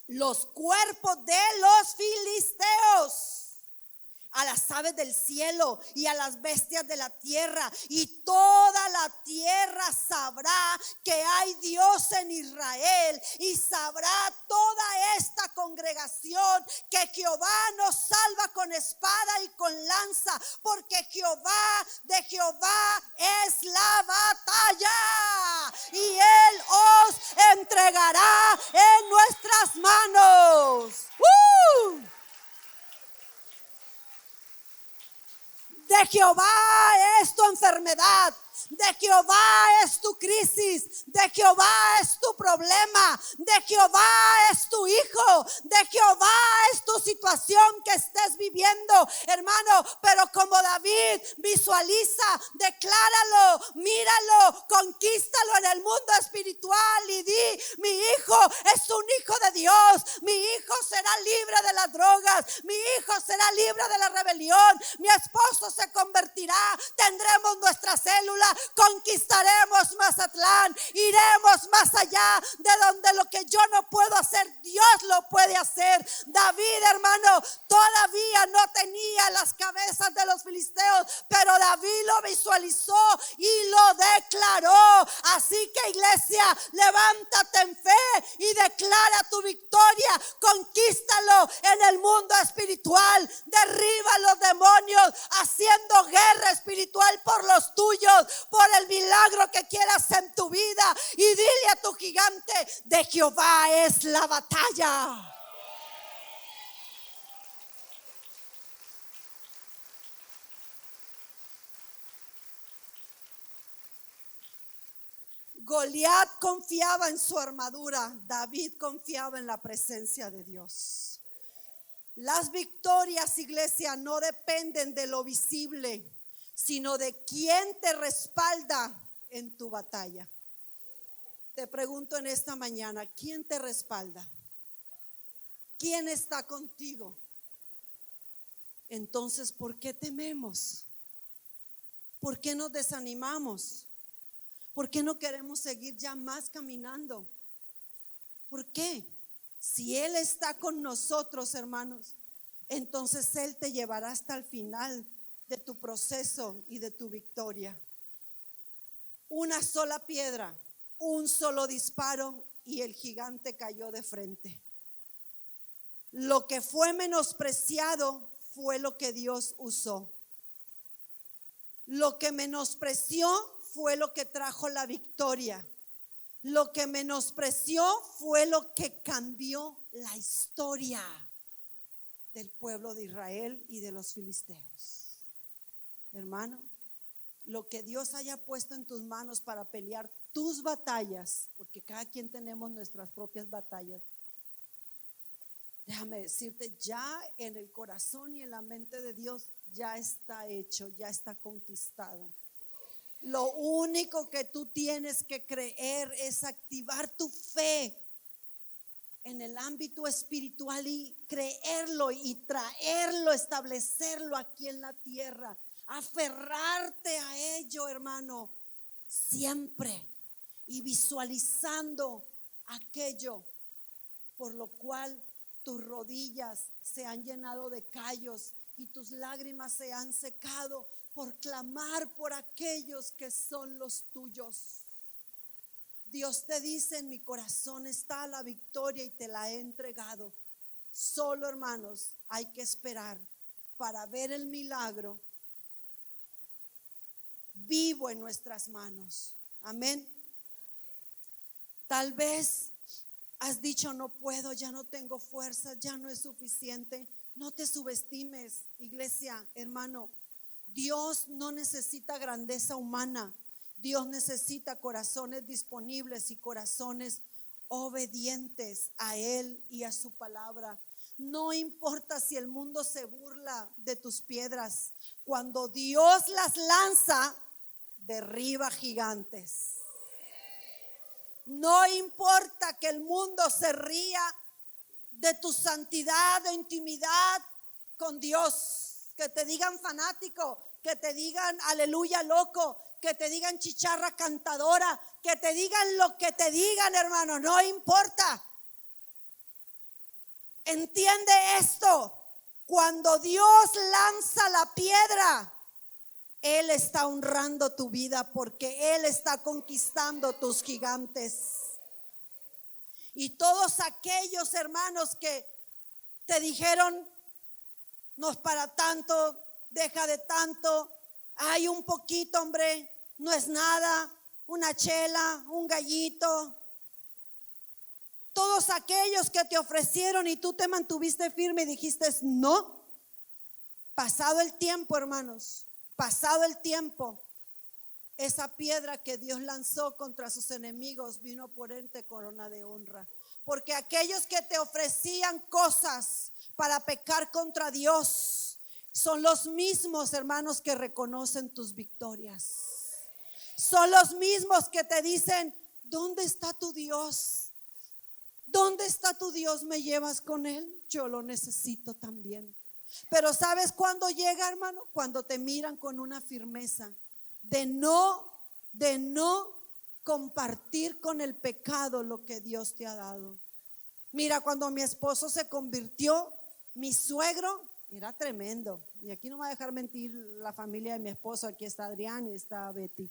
los cuerpos de los filisteos a las aves del cielo y a las bestias de la tierra, y toda la tierra sabrá que hay Dios en Israel, y sabrá toda esta congregación que Jehová nos salva con espada y con lanza, porque de Jehová es la batalla, y Él os entregará en nuestras manos. De Jehová es tu enfermedad, de Jehová es tu crisis, de Jehová es tu problema, de Jehová es tu hijo, de Jehová es tu situación que estés viviendo, hermano. Pero como David, visualiza, decláralo, míralo, conquístalo en el mundo espiritual y di, mi hijo es un hijo de Dios, mi hijo será libre de las drogas, mi hijo será libre de la rebelión, mi esposo se convertirá, tendremos nuestra célula, conquistaremos Mazatlán, iremos más allá de donde lo que yo no puedo hacer, Dios lo puede hacer. David, hermano, todavía no tenía las cabezas de los filisteos, pero David lo visualizó y lo declaró. Así que, iglesia, levántate en fe y declara tu victoria, conquístalo en el mundo espiritual, derriba los demonios, haciendo guerra espiritual por los tuyos, por el milagro que quieras en tu vida, y dile a tu gigante, de Jehová es la batalla. Goliat confiaba en su armadura, David confiaba en la presencia de Dios. Las victorias, iglesia, no dependen de lo visible, sino de quién te respalda en tu batalla. Te pregunto en esta mañana, ¿quién te respalda? ¿Quién está contigo? Entonces, ¿por qué tememos? ¿Por qué nos desanimamos? ¿Por qué no queremos seguir ya más caminando? ¿Por qué? Si Él está con nosotros, hermanos, entonces Él te llevará hasta el final de tu proceso y de tu victoria. Una sola piedra, un solo disparo y el gigante cayó de frente. Lo que fue menospreciado fue lo que Dios usó. Lo que menospreció fue lo que trajo la victoria. Lo que menospreció fue lo que cambió la historia del pueblo de Israel y de los filisteos. Hermano, lo que Dios haya puesto en tus manos para pelear tus batallas, porque cada quien tenemos nuestras propias batallas, déjame decirte, ya en el corazón y en la mente de Dios ya está hecho, ya está conquistado. Lo único que tú tienes que creer es activar tu fe en el ámbito espiritual y creerlo y traerlo, establecerlo aquí en la tierra, aferrarte a ello, hermano, siempre, y visualizando aquello por lo cual tus rodillas se han llenado de callos y tus lágrimas se han secado por clamar por aquellos que son los tuyos. Dios te dice, en mi corazón está la victoria y te la he entregado. Solo, hermanos, hay que esperar para ver el milagro vivo en nuestras manos. Amén. Tal vez has dicho, no puedo, ya no tengo fuerza, ya no es suficiente. No te subestimes, iglesia, hermano. Dios no necesita grandeza humana. Dios necesita corazones disponibles y corazones obedientes a Él y a su palabra. No importa si el mundo se burla de tus piedras, cuando Dios las lanza, derriba gigantes. No importa que el mundo se ría de tu santidad o intimidad con Dios, que te digan fanático, que te digan aleluya loco, que te digan chicharra cantadora, que te digan lo que te digan, hermano, no importa. Entiende esto, cuando Dios lanza la piedra, Él está honrando tu vida porque Él está conquistando tus gigantes. Y todos aquellos hermanos que te dijeron, no es para tanto, deja de tanto, hay un poquito, hombre, no es nada, una chela, un gallito. Todos aquellos que te ofrecieron y tú te mantuviste firme y dijiste no. Pasado el tiempo, hermanos, pasado el tiempo, esa piedra que Dios lanzó contra sus enemigos vino por ente corona de honra. Porque aquellos que te ofrecían cosas para pecar contra Dios son los mismos, hermanos, que reconocen tus victorias. Son los mismos que te dicen, ¿dónde está tu Dios? ¿Dónde está tu Dios? ¿Me llevas con Él? Yo lo necesito también. Pero ¿sabes cuándo llega, hermano? Cuando te miran con una firmeza de no compartir con el pecado lo que Dios te ha dado. Mira, cuando mi esposo se convirtió, mi suegro era tremendo. Y aquí no me va a dejar mentir la familia de mi esposo. Aquí está Adrián y está Betty.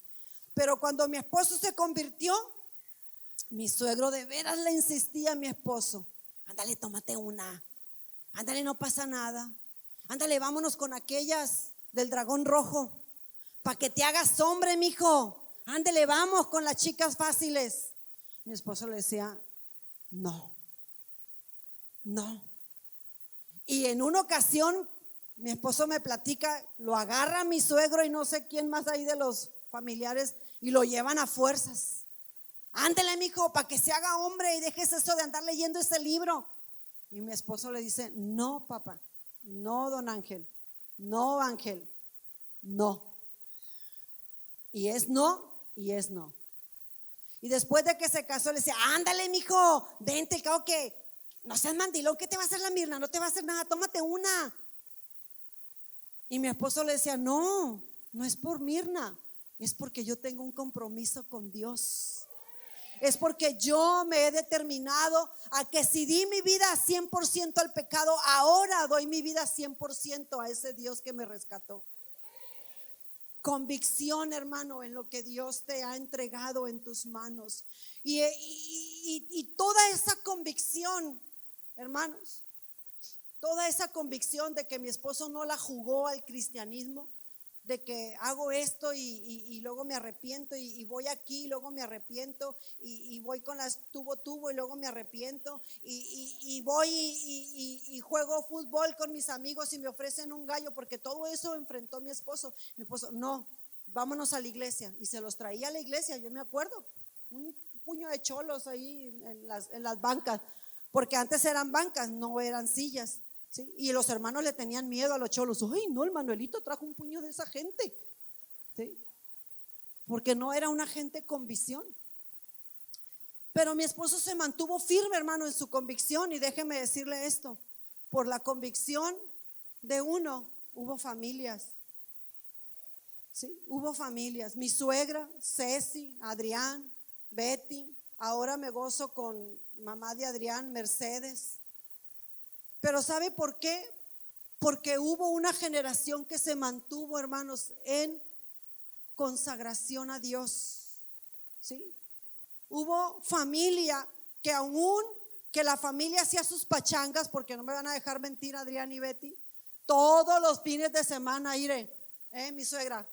Pero cuando mi esposo se convirtió, mi suegro de veras le insistía a mi esposo, ándale, tómate una, ándale, no pasa nada, ándale, vámonos con aquellas del dragón rojo, para que te hagas hombre, mijo, ándale, vamos con las chicas fáciles. Mi esposo le decía, no. Y en una ocasión, mi esposo me platica, lo agarra mi suegro y no sé quién más ahí de los familiares y lo llevan a fuerzas. Ándele, mijo, para que se haga hombre y dejes eso de andar leyendo ese libro. Y mi esposo le dice, no, papá, no, don Ángel, no, Ángel, no. Y es no, y es no. Y después de que se casó, le decía, ándale, mijo, vente, el cabo que no seas mandilón, ¿qué te va a hacer la Mirna? No te va a hacer nada, tómate una. Y mi esposo le decía, no es por Mirna, es porque yo tengo un compromiso con Dios. Es porque yo me he determinado a que si di mi vida 100% al pecado, ahora doy mi vida 100% a ese Dios que me rescató. Convicción, hermano, en lo que Dios te ha entregado en tus manos. Y toda esa convicción, hermanos, toda esa convicción de que mi esposo no la jugó al cristianismo, de que hago esto y luego me arrepiento y voy aquí y luego me arrepiento y voy con las tubo y luego me arrepiento y voy y juego fútbol con mis amigos y me ofrecen un gallo, porque todo eso enfrentó mi esposo. Mi esposo, no, vámonos a la iglesia, y se los traía a la iglesia. Yo me acuerdo, un puño de cholos ahí en las bancas, porque antes eran bancas, no eran sillas. ¿Sí? Y los hermanos le tenían miedo a los cholos. Ay, no, el Manuelito trajo un puño de esa gente. ¿Sí? Porque no era una gente con visión. Pero mi esposo se mantuvo firme, hermano, en su convicción. Y déjeme decirle esto: por la convicción de uno, hubo familias. ¿Sí? Hubo familias. Mi suegra, Ceci, Adrián, Betty. Ahora me gozo con mamá de Adrián, Mercedes. Pero ¿sabe por qué? Porque hubo una generación que se mantuvo, hermanos, en consagración a Dios. ¿Sí? Hubo familia que aún que la familia hacía sus pachangas, porque no me van a dejar mentir Adrián y Betty, todos los fines de semana iré, mi suegra,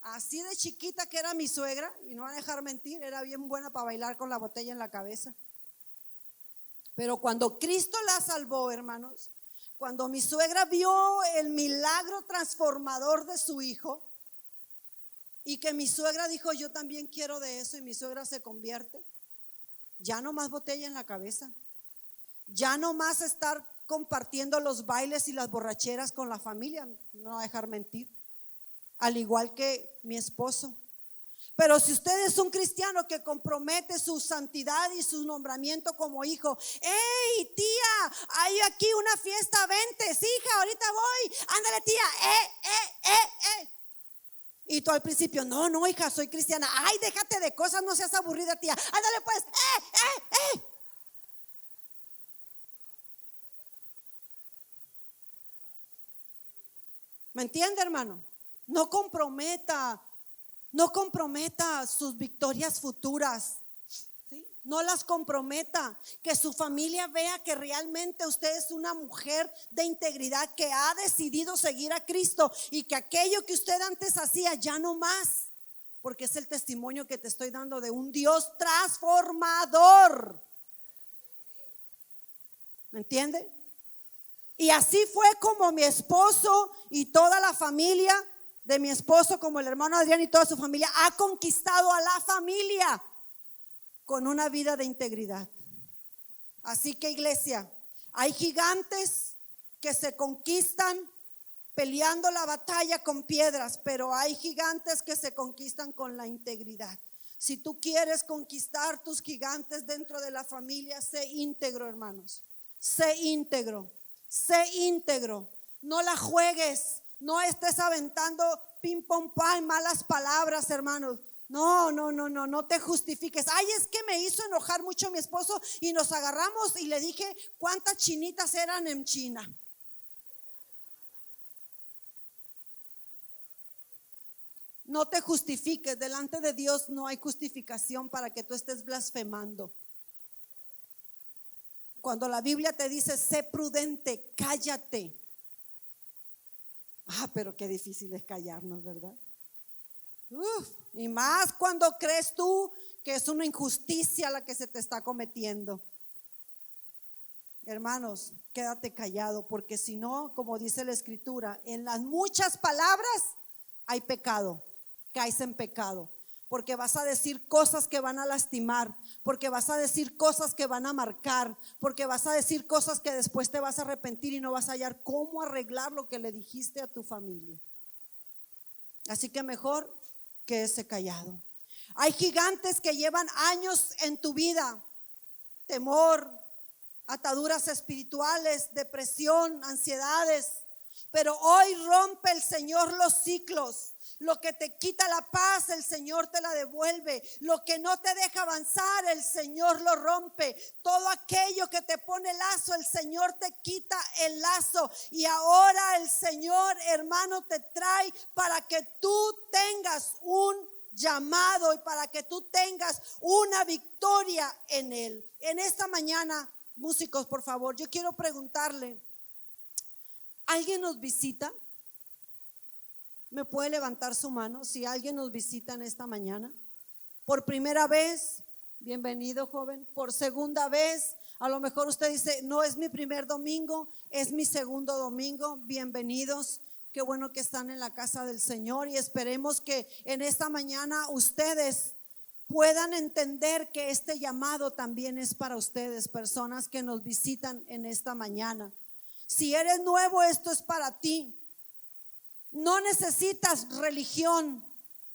así de chiquita que era mi suegra, y no van a dejar mentir, era bien buena para bailar con la botella en la cabeza. Pero cuando Cristo la salvó, hermanos, cuando mi suegra vio el milagro transformador de su hijo, y que mi suegra dijo, yo también quiero de eso, y mi suegra se convierte, ya no más botella en la cabeza, ya no más estar compartiendo los bailes y las borracheras con la familia, no va a dejar mentir, al igual que mi esposo. Pero si usted es un cristiano que compromete su santidad y su nombramiento como hijo, hey tía, hay aquí una fiesta, vente, sí, hija, ahorita voy, ándale tía, Y tú al principio, no hija, soy cristiana, ay déjate de cosas, no seas aburrida tía, ándale pues, ¿Me entiende, hermano? No comprometa sus victorias futuras, ¿sí? No las comprometa. Que su familia vea que realmente usted es una mujer de integridad que ha decidido seguir a Cristo y que aquello que usted antes hacía ya no más, porque es el testimonio que te estoy dando de un Dios transformador. ¿Me entiende? Y así fue como mi esposo y toda la familia de mi esposo, como el hermano Adrián y toda su familia, ha conquistado a la familia con una vida de integridad. Así que, iglesia, hay gigantes que se conquistan peleando la batalla con piedras, pero hay gigantes que se conquistan con la integridad. Si tú quieres conquistar tus gigantes dentro de la familia, sé íntegro, hermanos. Sé íntegro. Sé íntegro, no la juegues, no estés aventando ping pong pam, malas palabras, hermanos. No te justifiques. Ay, es que me hizo enojar mucho mi esposo y nos agarramos y le dije cuántas chinitas eran en China. No te justifiques, delante de Dios no hay justificación para que tú estés blasfemando. Cuando la Biblia te dice, sé prudente, cállate. Pero qué difícil es callarnos, ¿verdad? Y más cuando crees tú que es una injusticia la que se te está cometiendo. Hermanos, quédate callado, porque si no, como dice la Escritura, en las muchas palabras hay pecado, caes en pecado. Porque vas a decir cosas que van a lastimar, porque vas a decir cosas que van a marcar, porque vas a decir cosas que después te vas a arrepentir y no vas a hallar cómo arreglar lo que le dijiste a tu familia. Así que mejor quédese callado. Hay gigantes que llevan años en tu vida: temor, ataduras espirituales, depresión, ansiedades. Pero hoy rompe el Señor los ciclos. Lo que te quita la paz, el Señor te la devuelve. Lo que no te deja avanzar, el Señor lo rompe. Todo aquello que te pone lazo, el Señor te quita el lazo. Y ahora el Señor, hermano, te trae para que tú tengas un llamado y para que tú tengas una victoria en Él. En esta mañana, músicos, por favor, yo quiero preguntarle, ¿alguien nos visita? ¿Me puede levantar su mano si alguien nos visita en esta mañana? Por primera vez, bienvenido, joven. Por segunda vez, a lo mejor usted dice, no es mi primer domingo, es mi segundo domingo. Bienvenidos, qué bueno que están en la casa del Señor, y esperemos que en esta mañana ustedes puedan entender que este llamado también es para ustedes, personas que nos visitan en esta mañana. Si eres nuevo, esto es para ti. No necesitas religión,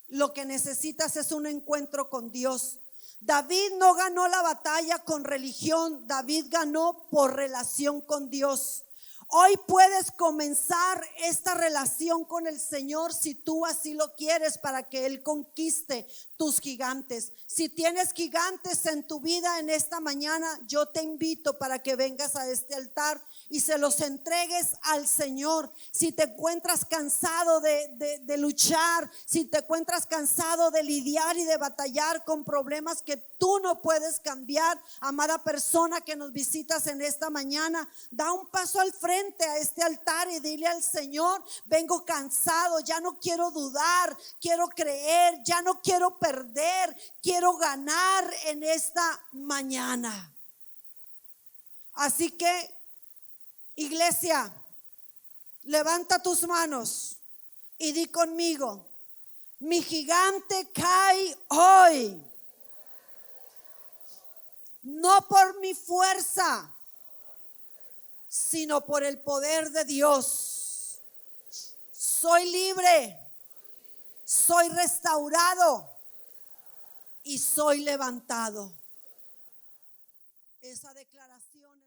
lo que necesitas es un encuentro con Dios. David no ganó la batalla con religión, David ganó por relación con Dios. Hoy puedes comenzar esta relación con el Señor si tú así lo quieres, para que Él conquiste tus gigantes. Si tienes gigantes en tu vida en esta mañana, yo te invito para que vengas a este altar y se los entregues al Señor. Si te encuentras cansado de luchar, si te encuentras cansado de lidiar y de batallar con problemas que tú no puedes cambiar, amada persona que nos visitas en esta mañana, da un paso al frente a este altar y dile al Señor: vengo cansado, ya no quiero dudar, quiero creer, ya no quiero perder, quiero ganar en esta mañana. Así que, iglesia, levanta tus manos y di conmigo: mi gigante cae hoy, no por mi fuerza, sino por el poder de Dios. Soy libre, soy restaurado, y soy levantado. Esa declaración